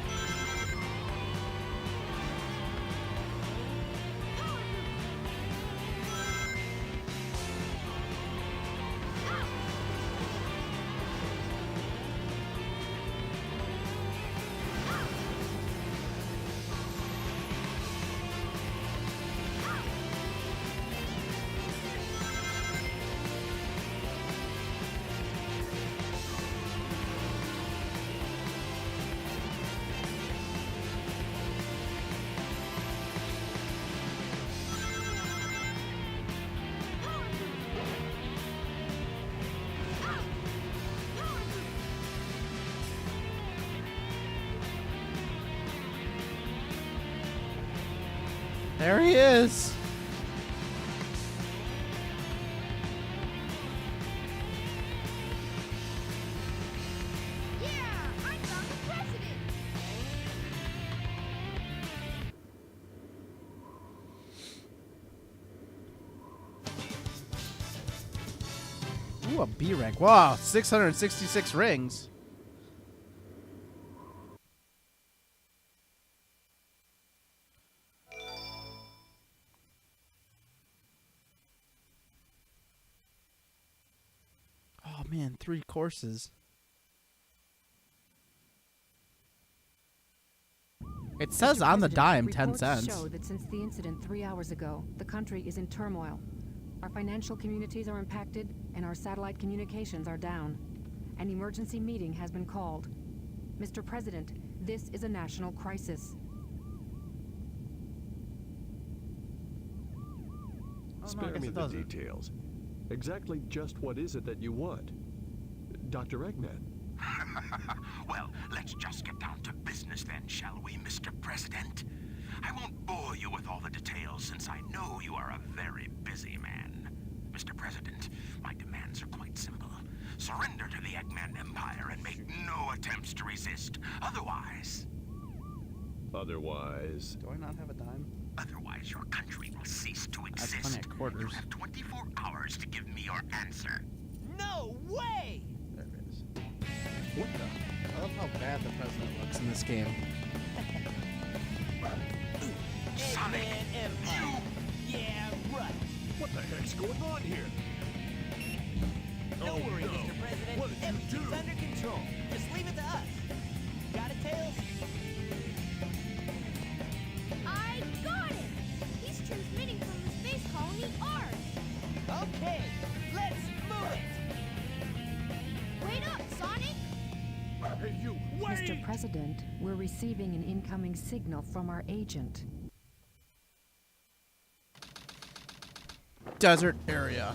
There he is. Yeah, I found the President. Ooh, a B rank. Wow, 666 rings. Oh man, 3 courses. It says Mr. on the President, dime 10 reports cents. show that since the incident 3 hours ago, the country is in turmoil. Our financial communities are impacted, and our satellite communications are down. An emergency meeting has been called. Mr. President, this is a national crisis. Spare me the details. Exactly just what is it that you want? Dr. Eggman. Well, let's just get down to business then, shall we, Mr. President? I won't bore you with all the details since I know you are a very busy man. Mr. President, my demands are quite simple. Surrender to the Eggman Empire and make no attempts to resist. Otherwise... Otherwise... Do I not have a dime? Otherwise, your country will cease to exist. That's plenty of quarters. You have 24 hours to give me your answer. No way! There it is. What the? I love how bad the president looks in this game. Sonic, Empire. Yeah, right. What the heck's going on here? Don't worry, no. Mr. President. What did you Everything's do? under control. Just leave it to us. Got it, Tails? I got it! He's transmitting from the space colony Ark. Okay, let's move it. Wait up, Sonic! Hey, you, wait! Mr. President, we're receiving an incoming signal from our agent. Desert area.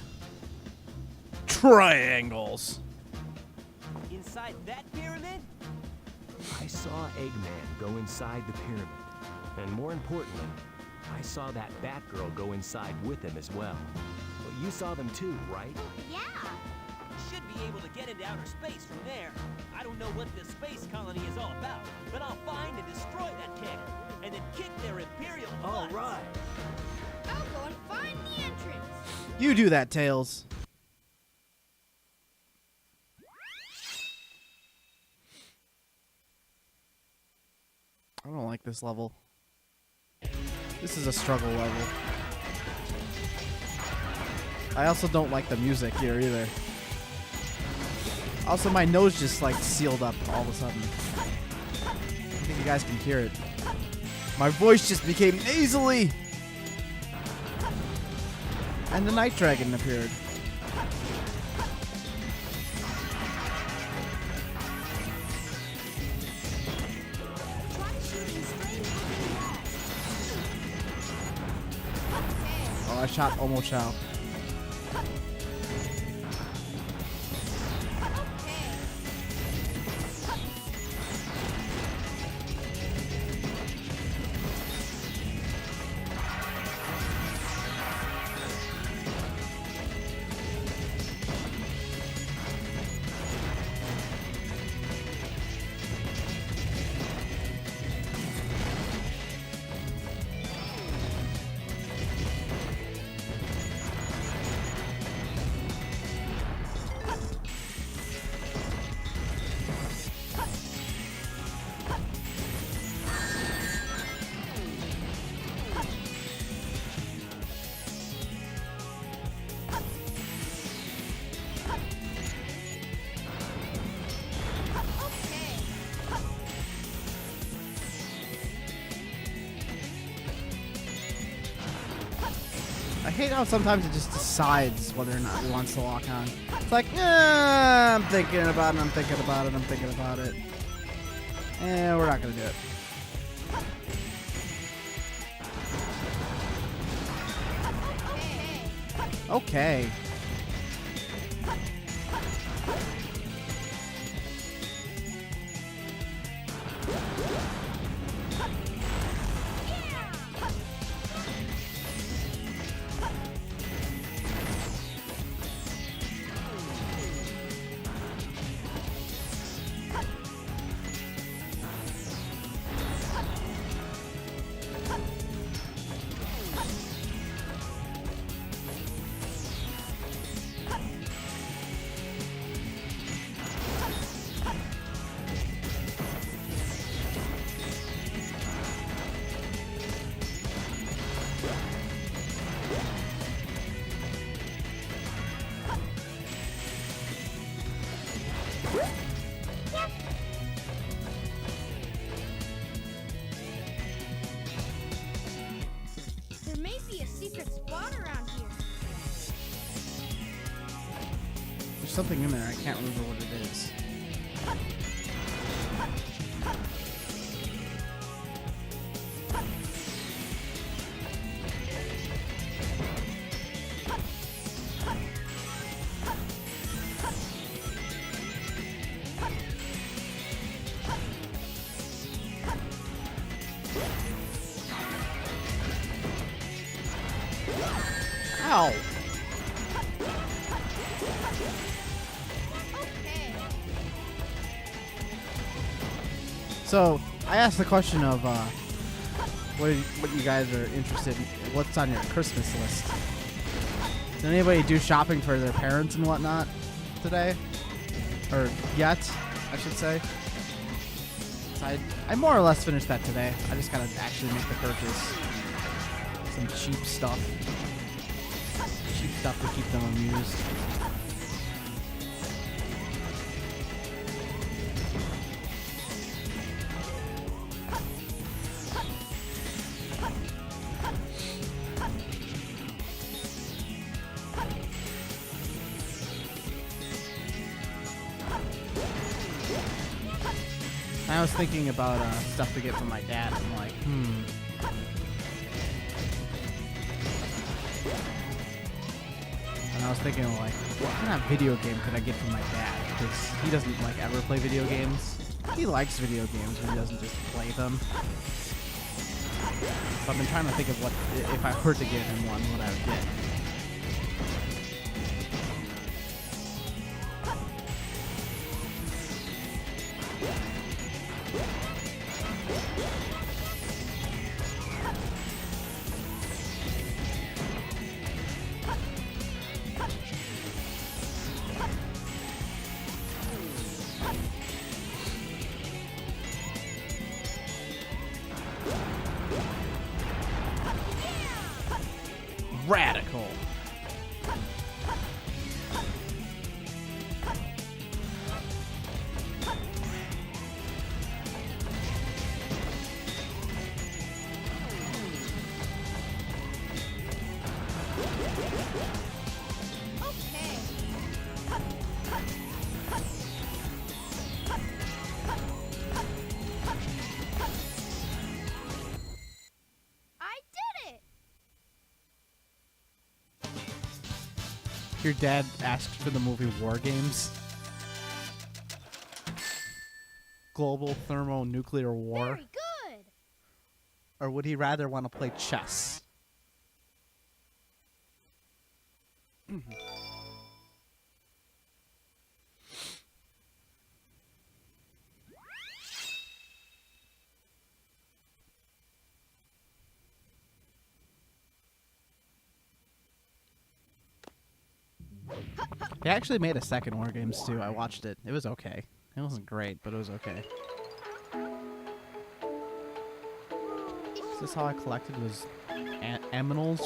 Triangles. Inside that pyramid? I saw Eggman go inside the pyramid. And more importantly, I saw that Batgirl go inside with him as well. Well, you saw them too, right? Yeah! Should be able to get into outer space from there. I don't know what this space colony is all about, but I'll find and destroy that cannon, and then kick their Imperial butts. All right. I'll go and find the entrance. You do that, Tails. I don't like this level. This is a struggle level. I also don't like the music here either. Also, my nose just like sealed up all of a sudden. I think you guys can hear it. My voice just became nasally. And the Night Dragon appeared. Oh, I shot almost out. I hate how sometimes it just decides whether or not it wants to lock on. It's like, I'm thinking about it, I'm thinking about it, I'm thinking about it. And we're not going to do it. Okay. something in there. I can't remember what it is. Ow! So, I asked the question of what you guys are interested in, what's on your Christmas list. Did anybody do shopping for their parents and whatnot today? Or yet, I should say. So I more or less finished that today. I just gotta actually make the purchase. Some cheap stuff. Cheap stuff to keep them amused. I was thinking about stuff to get from my dad. I'm like, And I was thinking, like, what kind of video game could I get from my dad? Because he doesn't, like, ever play video games. He likes video games, but he doesn't just play them. So I've been trying to think of what, if I were to get him one, what I would get. Radical. Your dad asked for the movie War Games. Global thermonuclear war. Very good. Or would he rather want to play chess? They actually made a second War Games too. I watched it. It was okay. It wasn't great, but it was okay. Is this how I collected was aminals?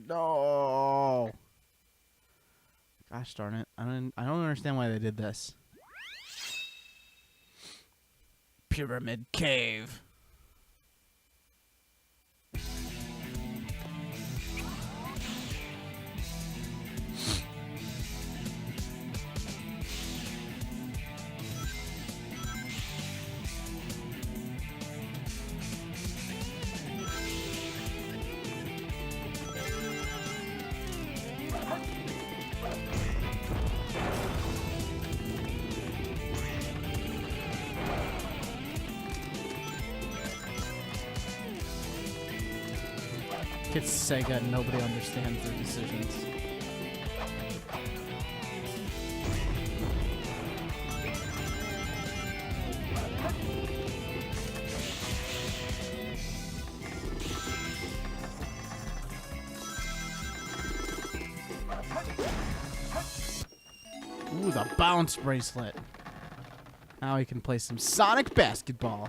No. Gosh darn it. I don't understand why they did this. Pyramid Cave. It's Sega and nobody understands their decisions. the bounce bracelet. Now we can play some Sonic basketball.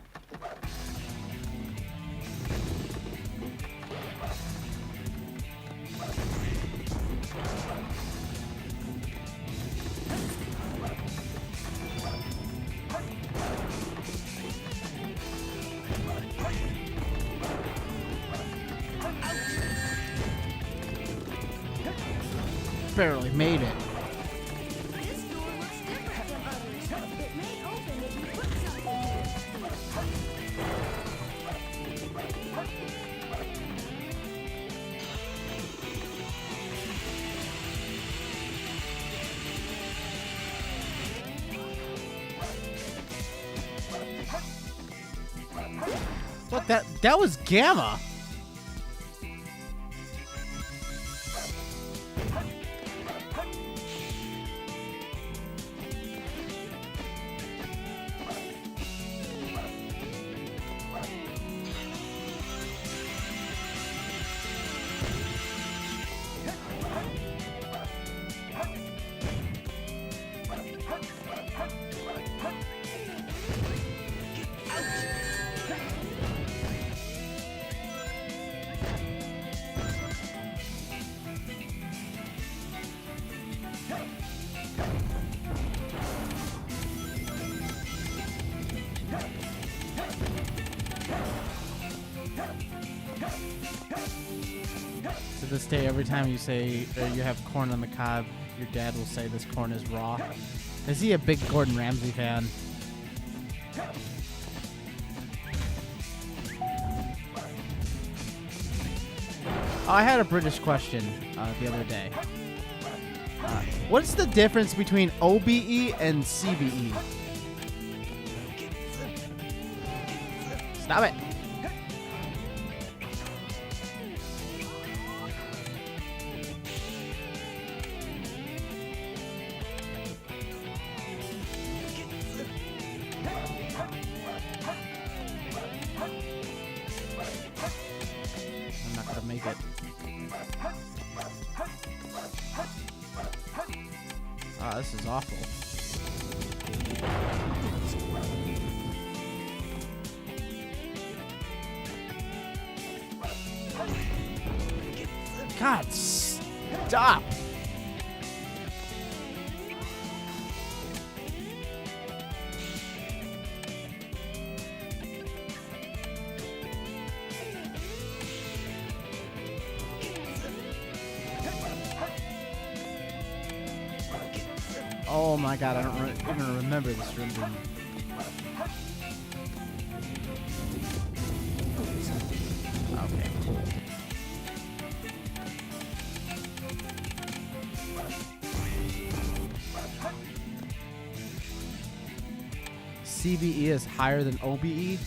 Barely made it. This door looks different than others. It may open if you put something here. What, that was Gamma. To this day, every time you say you have corn on the cob, your dad will say this corn is raw. Is he a big Gordon Ramsay fan? Oh, I had a British question the other day. What's the difference between OBE and CBE? Stop it. I'm not gonna make it. Ah, this is awful. God, stop! Oh my god, I don't even remember this room being... Okay, cool. CBE is higher than OBE?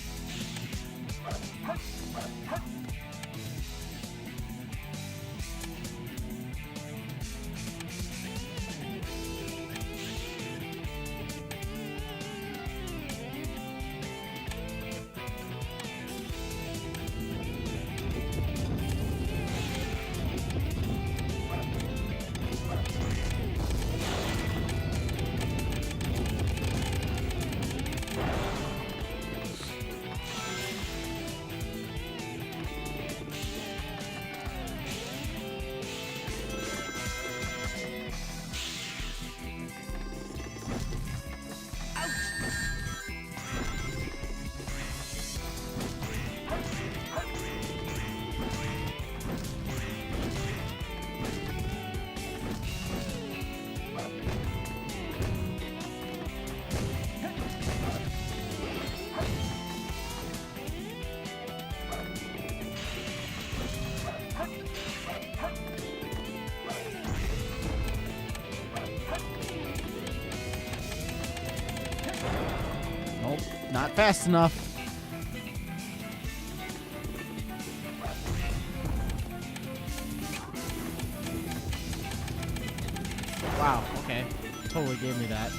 Nope, not fast enough. Wow, okay. Totally gave me that.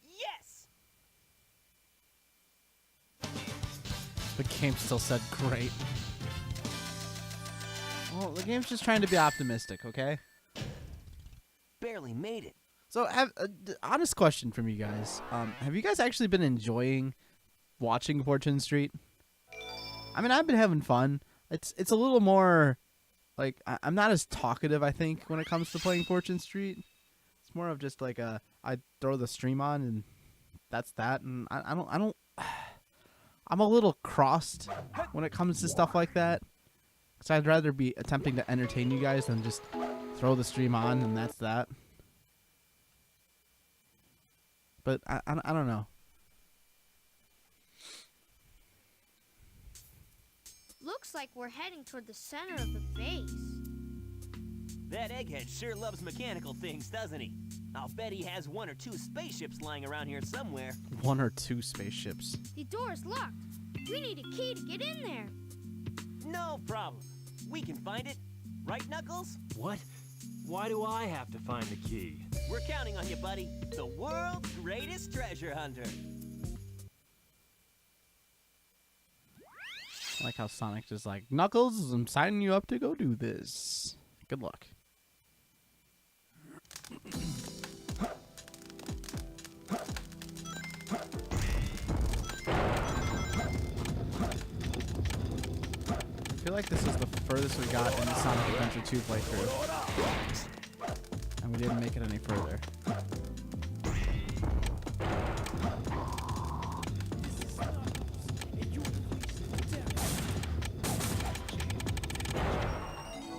Yes! The game still said great. Well, the game's just trying to be optimistic, okay? Barely made it. So, honest question from you guys. Have you guys actually been enjoying watching Fortune Street? I mean, I've been having fun. It's a little more, like, I'm not as talkative, I think, when it comes to playing Fortune Street. It's more of just like I throw the stream on and that's that. And I don't. I'm a little crossed when it comes to stuff like that. Because I'd rather be attempting to entertain you guys than just throw the stream on and that's that. But I don't know. Looks like we're heading toward the center of the base. That egghead sure loves mechanical things, doesn't he? I'll bet he has 1 or 2 spaceships lying around here somewhere. 1 or 2 spaceships. The door's locked. We need a key to get in there. No problem. We can find it. Right, Knuckles? What? Why do I have to find the key? We're counting on you, buddy. The world's greatest treasure hunter. I like how Sonic just like, Knuckles, I'm signing you up to go do this. Good luck. I feel like this is the furthest we got in the Sonic Adventure 2 playthrough. And we didn't make it any further.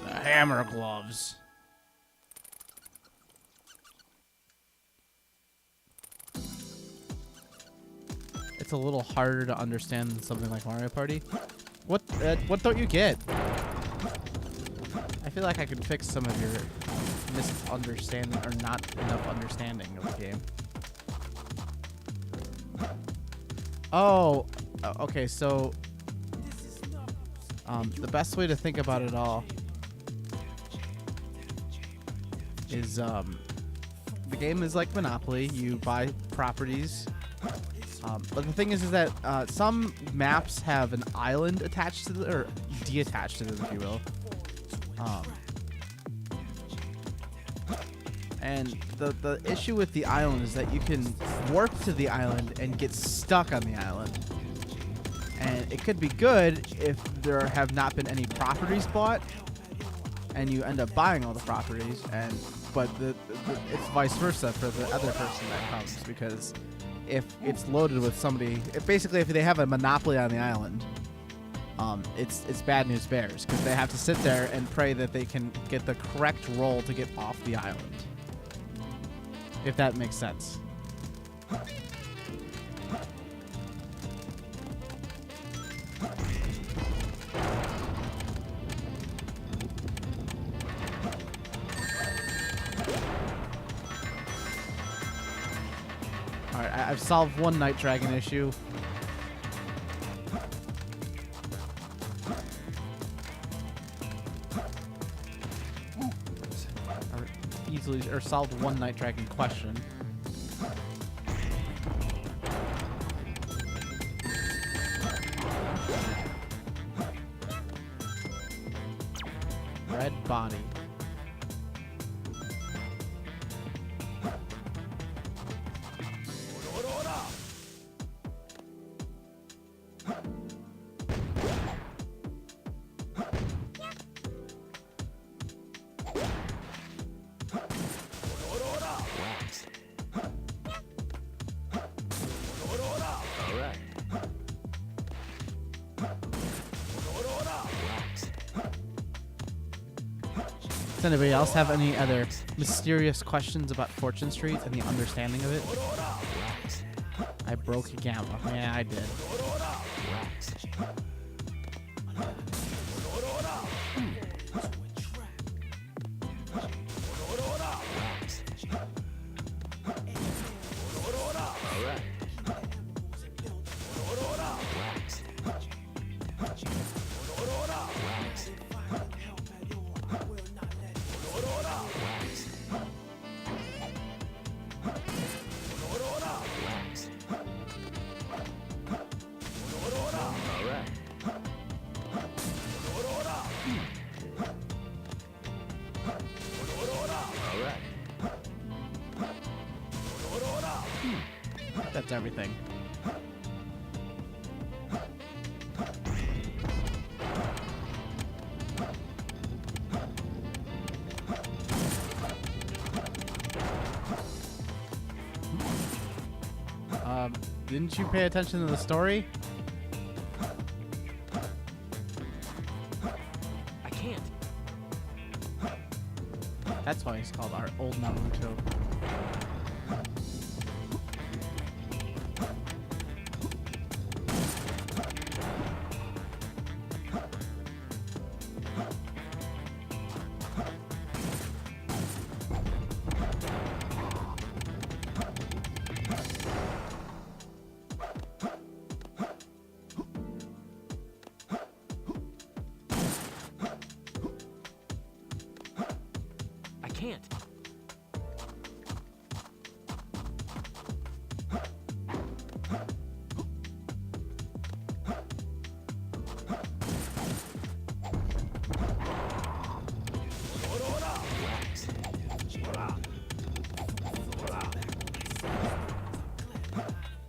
The hammer gloves. It's a little harder to understand than something like Mario Party. What don't you get? I feel like I could fix some of your misunderstanding or not enough understanding of the game. Oh, okay, so the best way to think about it all is the game is like Monopoly. You buy properties. But the thing is that some maps have an island attached to them, or detached to them, if you will. And the issue with the island is that you can warp to the island and get stuck on the island. And it could be good if there have not been any properties bought, and you end up buying all the properties. But it's vice versa for the other person that comes, because if it's loaded with somebody, if they have a monopoly on the island, it's bad news bears, because they have to sit there and pray that they can get the correct roll to get off the island. If that makes sense. Alright, I've solved one Night Dragon issue. Or solved one Night Dragon question. Red body. Does anybody else have any other mysterious questions about Fortune Street and the understanding of it? I broke a gamma. Yeah, I did. towards everything. Didn't you pay attention to the story? I can't. That's why he's called our old Naruto. I can't.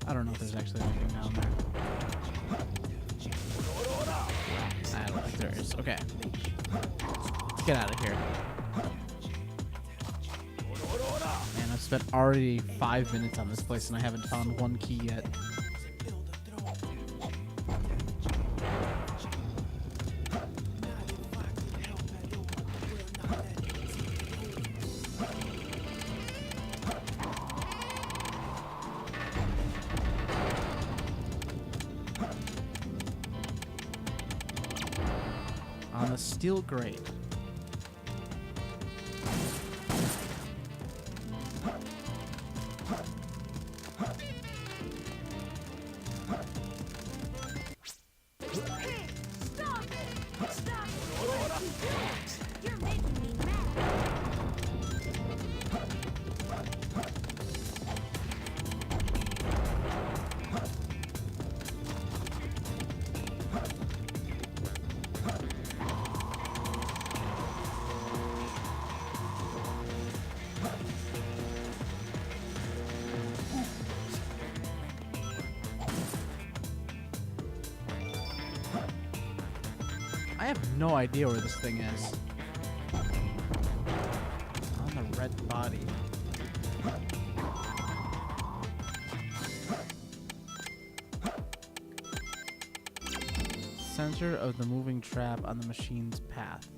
I don't know if there's actually anything down there. I don't think there is. Okay. Let's get out of here. Man, I've spent already 5 minutes on this place and I haven't found one key yet. On the steel grate. Hey, stop it! Stop it! What are you doing? You're making me mad. I have no idea where this thing is. On the red body. Center of the moving trap on the machine's path.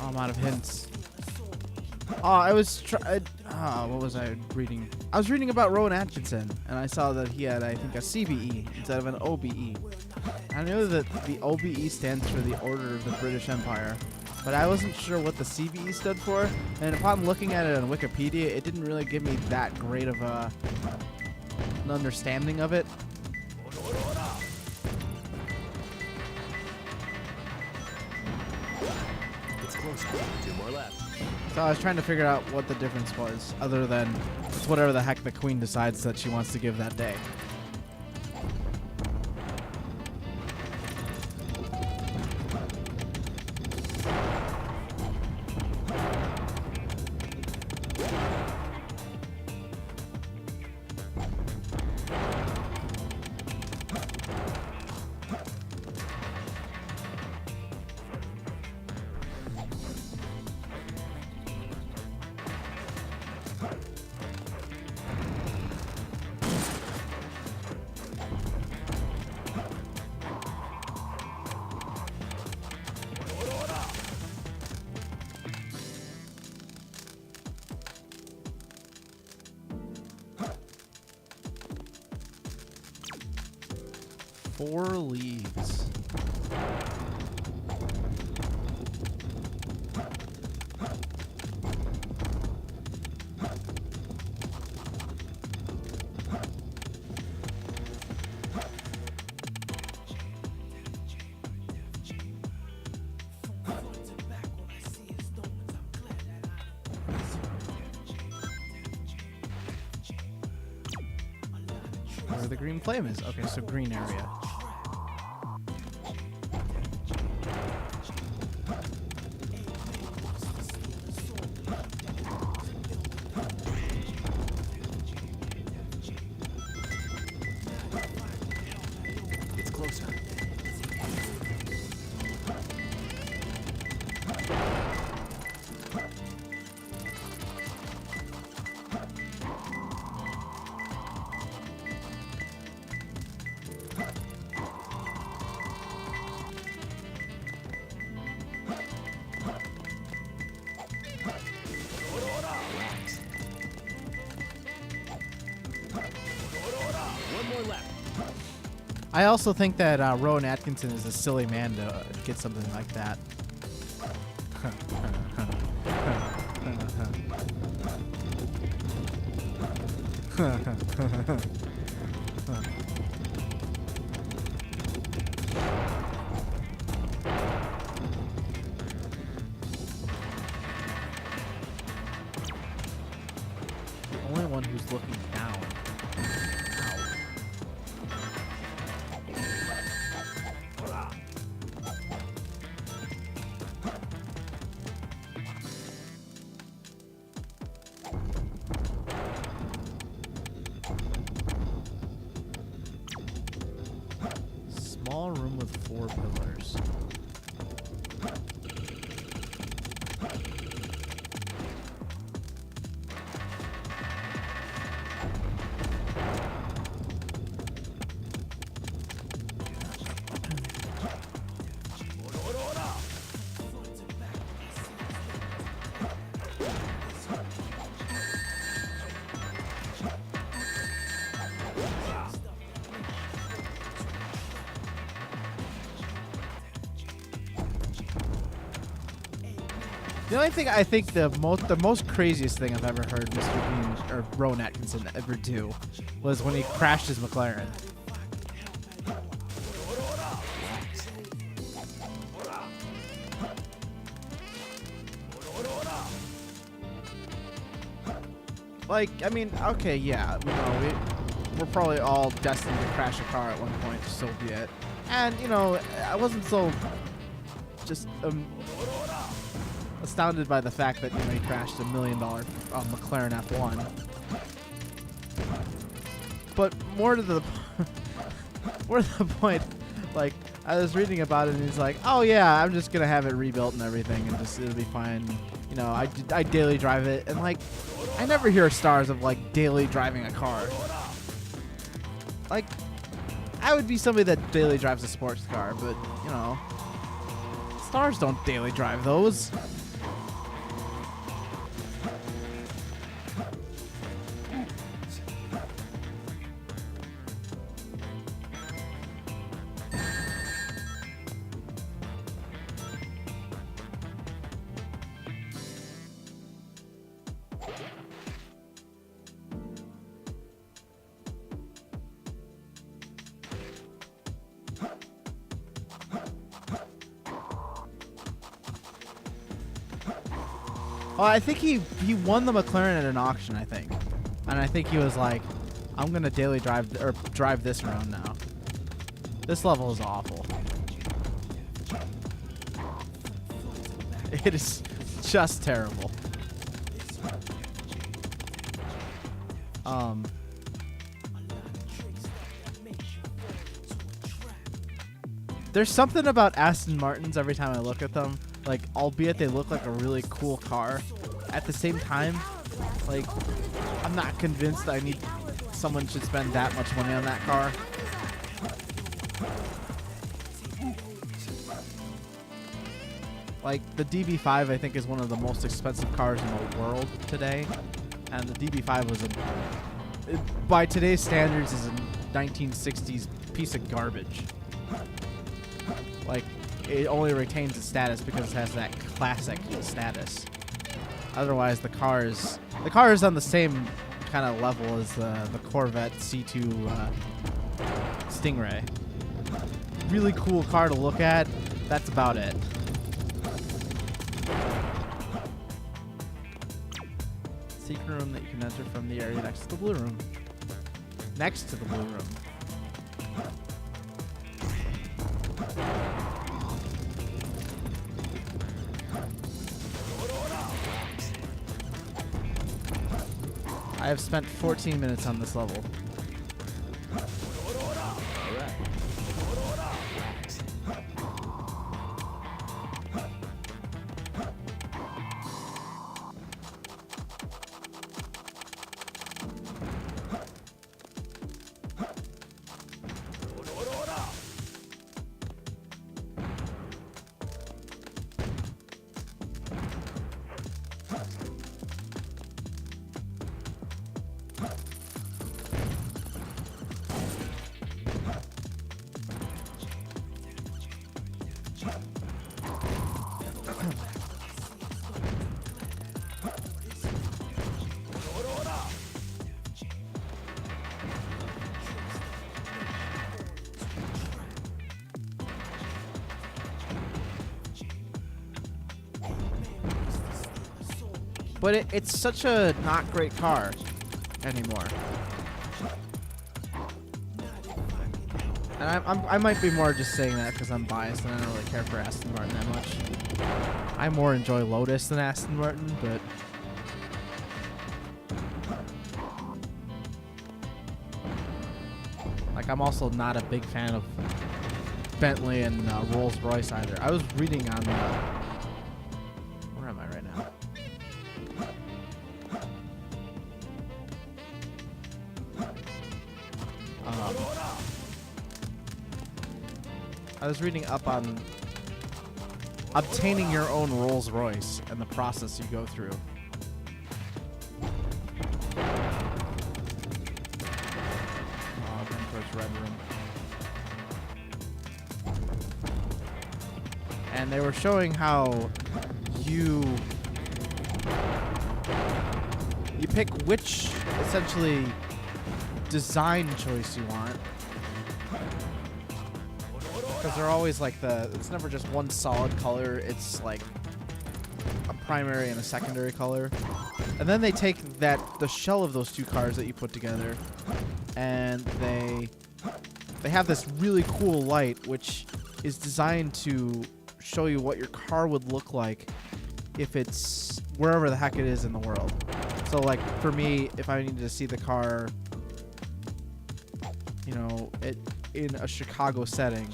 Oh, I'm out of hints. Oh, I was what was I reading? I was reading about Rowan Atkinson, and I saw that he had, I think, a CBE instead of an OBE. I knew that the OBE stands for the Order of the British Empire, but I wasn't sure what the CBE stood for, and upon looking at it on Wikipedia, it didn't really give me that great of an understanding of it. It's close. 2 more left. So I was trying to figure out what the difference was, other than it's whatever the heck the queen decides that she wants to give that day. Four leaves. where the green flame is. Okay, so green area. It's closer. One more left. I also think that Rowan Atkinson is a silly man to get something like that. Only one who's looking down. Small room with 4 pillars. The only thing I think the most craziest thing I've ever heard Mr. Bean or Rowan Atkinson ever do was when he crashed his McLaren. Like, I mean, okay, yeah, you know, we're probably all destined to crash a car at one point, so be it. And, you know, I wasn't so just astounded by the fact that, you know, he crashed $1 million McLaren F1. But more to the point, like, I was reading about it and he's like, oh yeah, I'm just gonna have it rebuilt and everything and just it'll be fine. You know, I daily drive it, and like, I never hear stars of like daily driving a car. Like, I would be somebody that daily drives a sports car, but you know, stars don't daily drive those. Oh, I think he won the McLaren at an auction, I think. And I think he was like, I'm going to daily drive this around now. This level is awful. It is just terrible. There's something about Aston Martins every time I look at them. Like, albeit they look like a really cool car, at the same time, like, I'm not convinced someone should spend that much money on that car. Like, the DB5 I think is one of the most expensive cars in the world today, and the DB5 was by today's standards is a 1960s piece of garbage. Like, it only retains its status because it has that classic status. Otherwise, the car is on the same kind of level as the Corvette C2 Stingray. Really cool car to look at. That's about it. Secret room that you can enter from the area next to the blue room. next to the blue room. I have spent 14 minutes on this level. But it's such a not great car anymore. And I might be more just saying that because I'm biased and I don't really care for Aston Martin that much. I more enjoy Lotus than Aston Martin, but... Like, I'm also not a big fan of Bentley and Rolls-Royce either. I was reading on... where am I right now? I was reading up on obtaining your own Rolls Royce and the process you go through. Oh, Emperor's Red Room. And they were showing how you pick which, essentially, design choice you want. Because they're always like it's never just one solid color, it's like a primary and a secondary color. And then they take the shell of those two cars that you put together, and they have this really cool light which is designed to show you what your car would look like if it's wherever the heck it is in the world. So like for me, if I needed to see the car, you know, in a Chicago setting,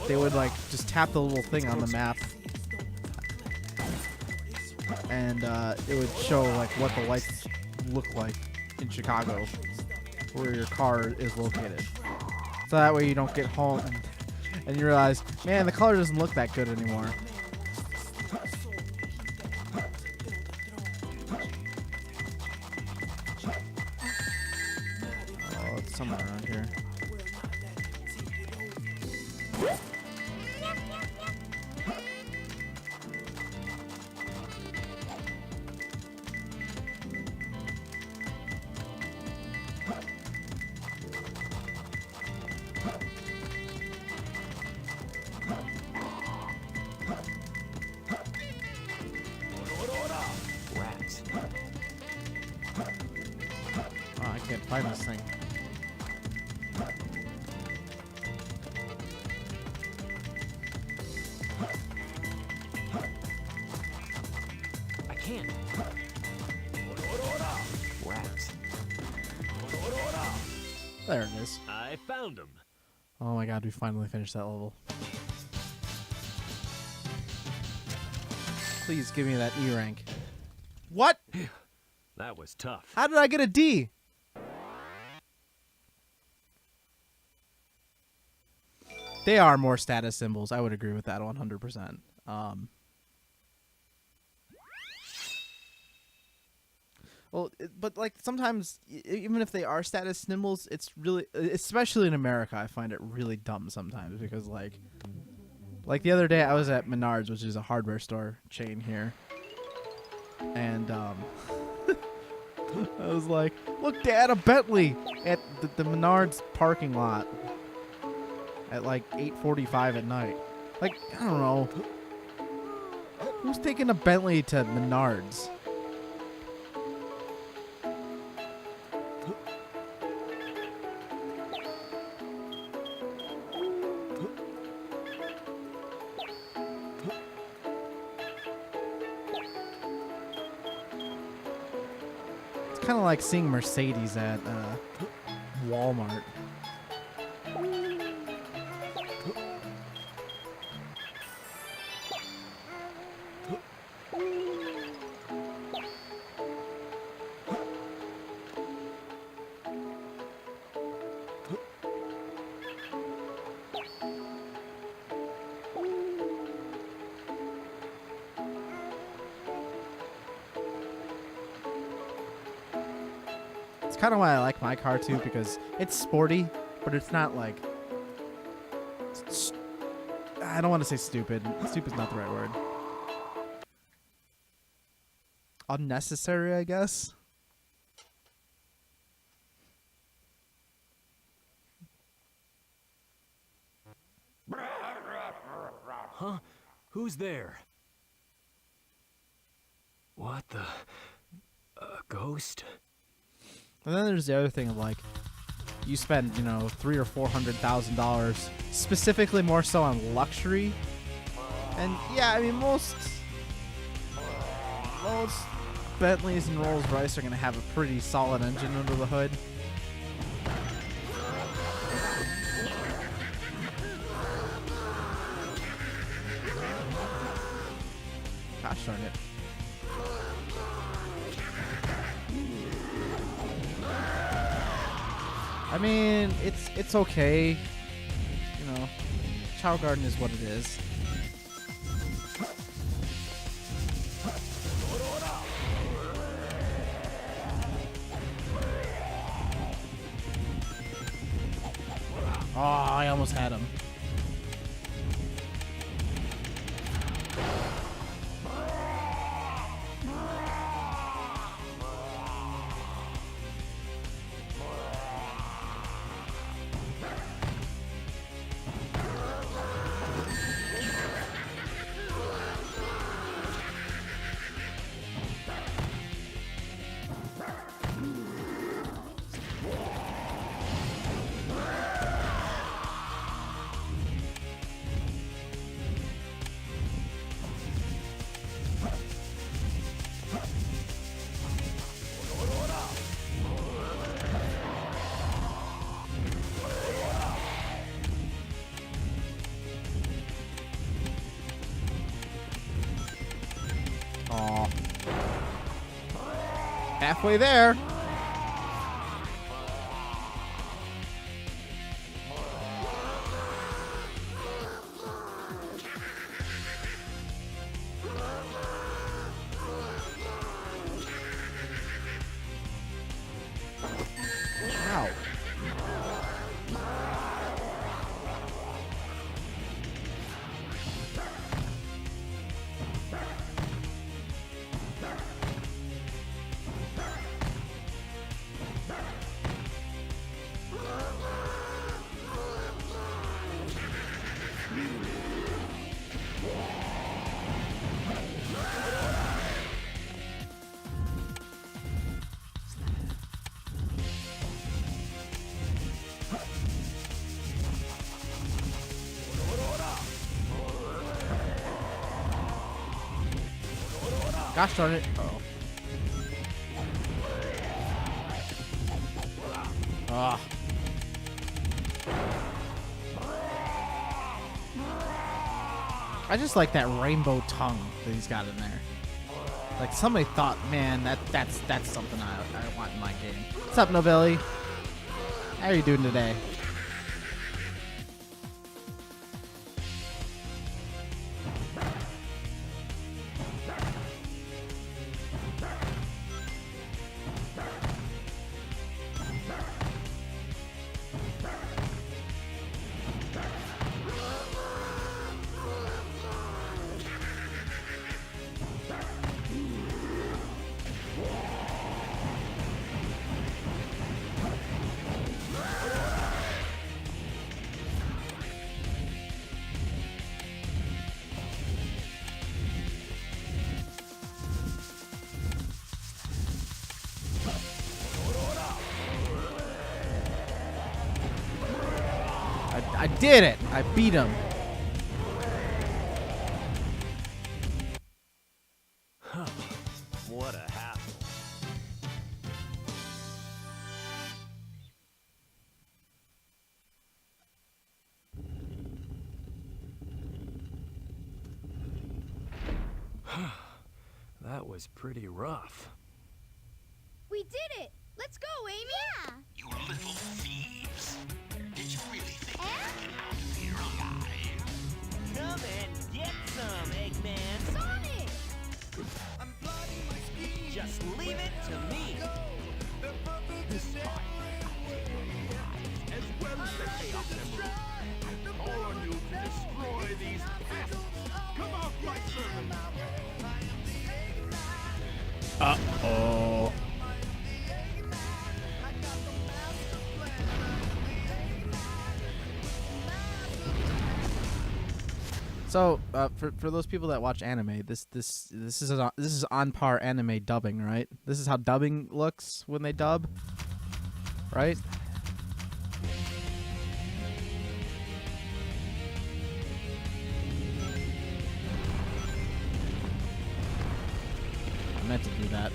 they would like just tap the little thing on the map, and it would show like what the lights look like in Chicago, where your car is located. So that way you don't get home and you realize, man, the color doesn't look that good anymore. Oh, it's somewhere around here. Find this thing. I can't. Rats. There it is. I found him. Oh my god, we finally finished that level. Please give me that E rank. What? That was tough. How did I get a D? They are more status symbols. I would agree with that 100%. Well, but like sometimes, even if they are status symbols, it's really, especially in America, I find it really dumb sometimes because like the other day I was at Menards, which is a hardware store chain here, and I was like, look, Dad, a Bentley at the Menards parking lot at like 8:45 at night. Like, I don't know. Who's taking a Bentley to Menards? kind of like seeing Mercedes at Walmart. It's kind of why I like my car too, because it's sporty, but it's not like I don't want to say stupid. Stupid's not the right word. Unnecessary, I guess. Huh? Who's there? What the? A ghost? And then there's the other thing of like, you spend, you know, $300,000 or $400,000 specifically more so on luxury, and yeah, I mean most Bentleys and Rolls Royce are gonna have a pretty solid engine under the hood. Gosh darn it. I mean, it's okay. You know, Chow Garden is what it is. Oh, I almost had him. Aw. Halfway there. Ow. Gosh darn it. Uh-oh. Ah. I just like that rainbow tongue that he's got in there. Like somebody thought, man, that's something I want in my game. What's up, Novelli? How are you doing today? I did it! I beat him. What a hassle. that was pretty rough. We did it! Let's go, Amy! Yeah! You little thieves. Did you really think you could get out of here alive? Come and get some, Eggman. Sonic! Just leave it to me. This time, as well as the Chaos Emerald, I call on you to destroy these pests. Come out, my servant. Uh-oh. So, for those people that watch anime, this is on par anime dubbing, right? This is how dubbing looks when they dub, right? I meant to do that.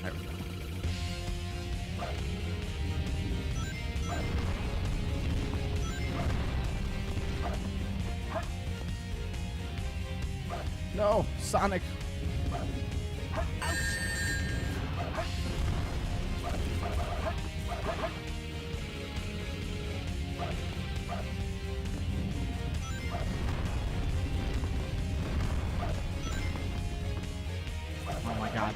There we go. No, Sonic. Oh my god.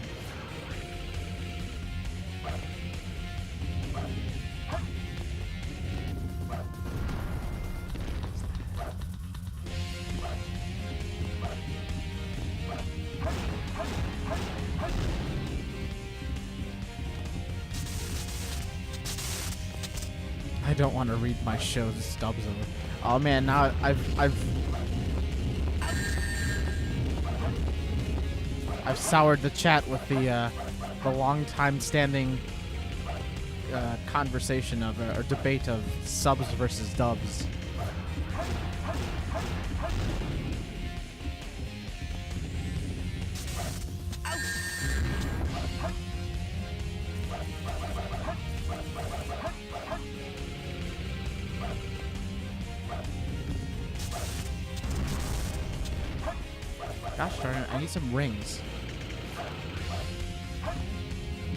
I don't want to read my show's stubs over. Oh man, now I've soured the chat with the long time standing conversation of or debate of subs versus dubs. Gosh darn it, I need some rings.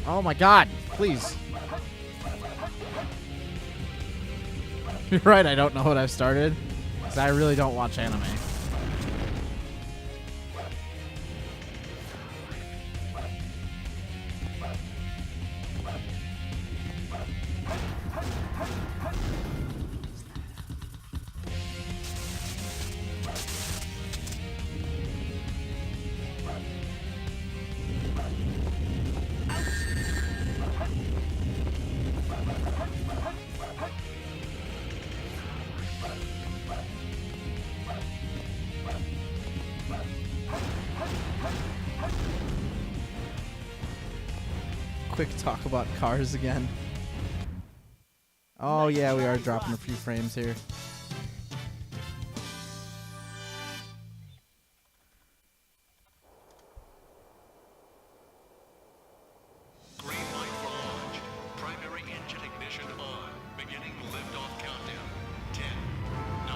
Oh my god, please. You're right, I don't know what I've started. Because I really don't watch anime. Quick talk about cars again. Oh yeah, we are dropping a few frames here. Green light for launch. Primary engine ignition on. Beginning liftoff countdown. 10, 9,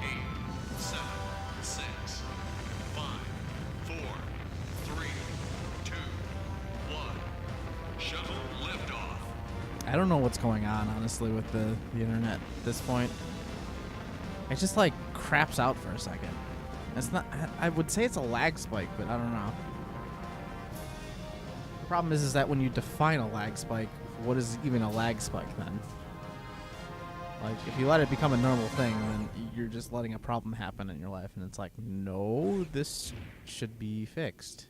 8, 7, 6, 5, 4, 3, 2, 1. Shuttle liftoff. I don't know what's going on, honestly, with the internet at this point. It just like craps out for a second. It's not. I would say it's a lag spike, but I don't know. The problem is that when you define a lag spike, what is even a lag spike then? Like, if you let it become a normal thing, then you're just letting a problem happen in your life, and it's like, no, this should be fixed.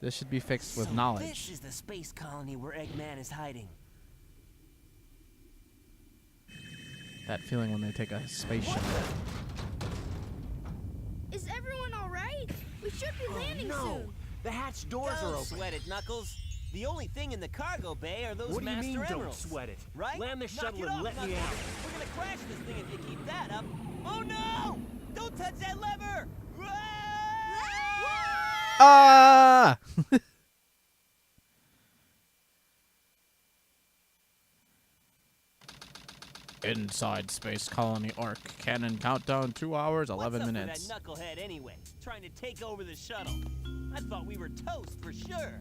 This should be fixed with knowledge. This is the space colony where Eggman is hiding. That feeling when they take a spaceship. Is everyone alright? We should be landing soon. The hatch doors are open. Sweat it, Knuckles. The only thing in the cargo bay are those What do you master mean, don't emeralds. sweat it? Right? Land the Knock shuttle it and off, let me Knuckles. out. We're gonna crash this thing if you keep that up. Oh no! Don't touch that lever! Ah! Inside Space Colony Arc. Cannon countdown 2 hours, 11 What's up minutes. with that knucklehead anyway? Trying to take over the shuttle. I thought we were toast for sure.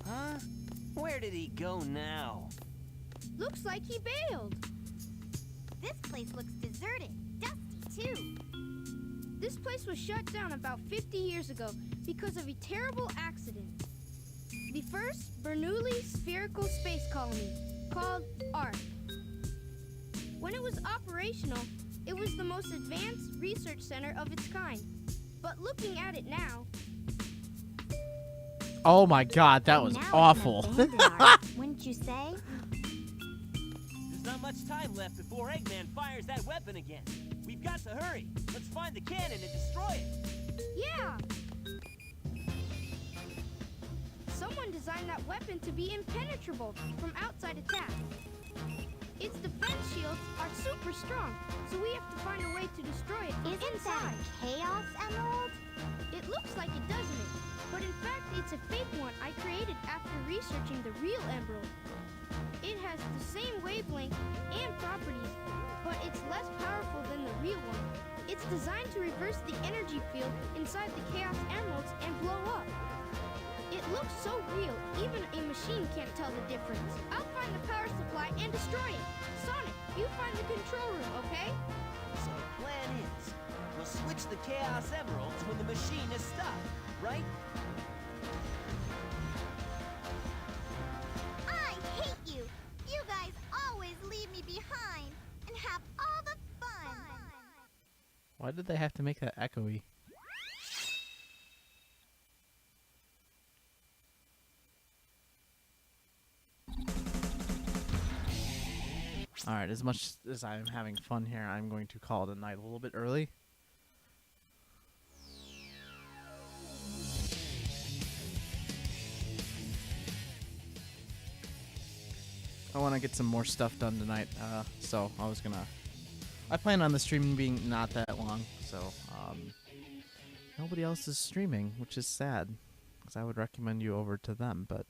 Huh? Where did he go now? Looks like he bailed. This place looks deserted. Dusty, too. This place was shut down about 50 years ago because of a terrible accident. The first Bernoulli spherical space colony, called ARC. When it was operational, it was the most advanced research center of its kind. But looking at it now... Oh my god, that was awful. Wouldn't you say? There's not much time left before Eggman fires that weapon again. We've got to hurry. Let's find the cannon and destroy it. Yeah! Someone designed that weapon to be impenetrable from outside attack. Its defense shields are super strong, so we have to find a way to destroy it from Isn't inside. that a Chaos Emerald? It looks like it, doesn't it? But in fact, it's a fake one I created after researching the real emerald. It has the same wavelength and properties, but it's less powerful than the real one. It's designed to reverse the energy field inside the Chaos Emeralds and blow up. It looks so real, even a machine can't tell the difference. I'll find the power supply and destroy it. Sonic, you find the control room, okay? So the plan is, we'll switch the Chaos Emeralds when the machine is stopped, right? I hate you! You guys always leave me behind and have all the fun! Why did they have to make that echoey? Alright, as much as I'm having fun here, I'm going to call it a night a little bit early. I want to get some more stuff done tonight, so I plan on the stream being not that long, so nobody else is streaming, which is sad, because I would recommend you over to them, but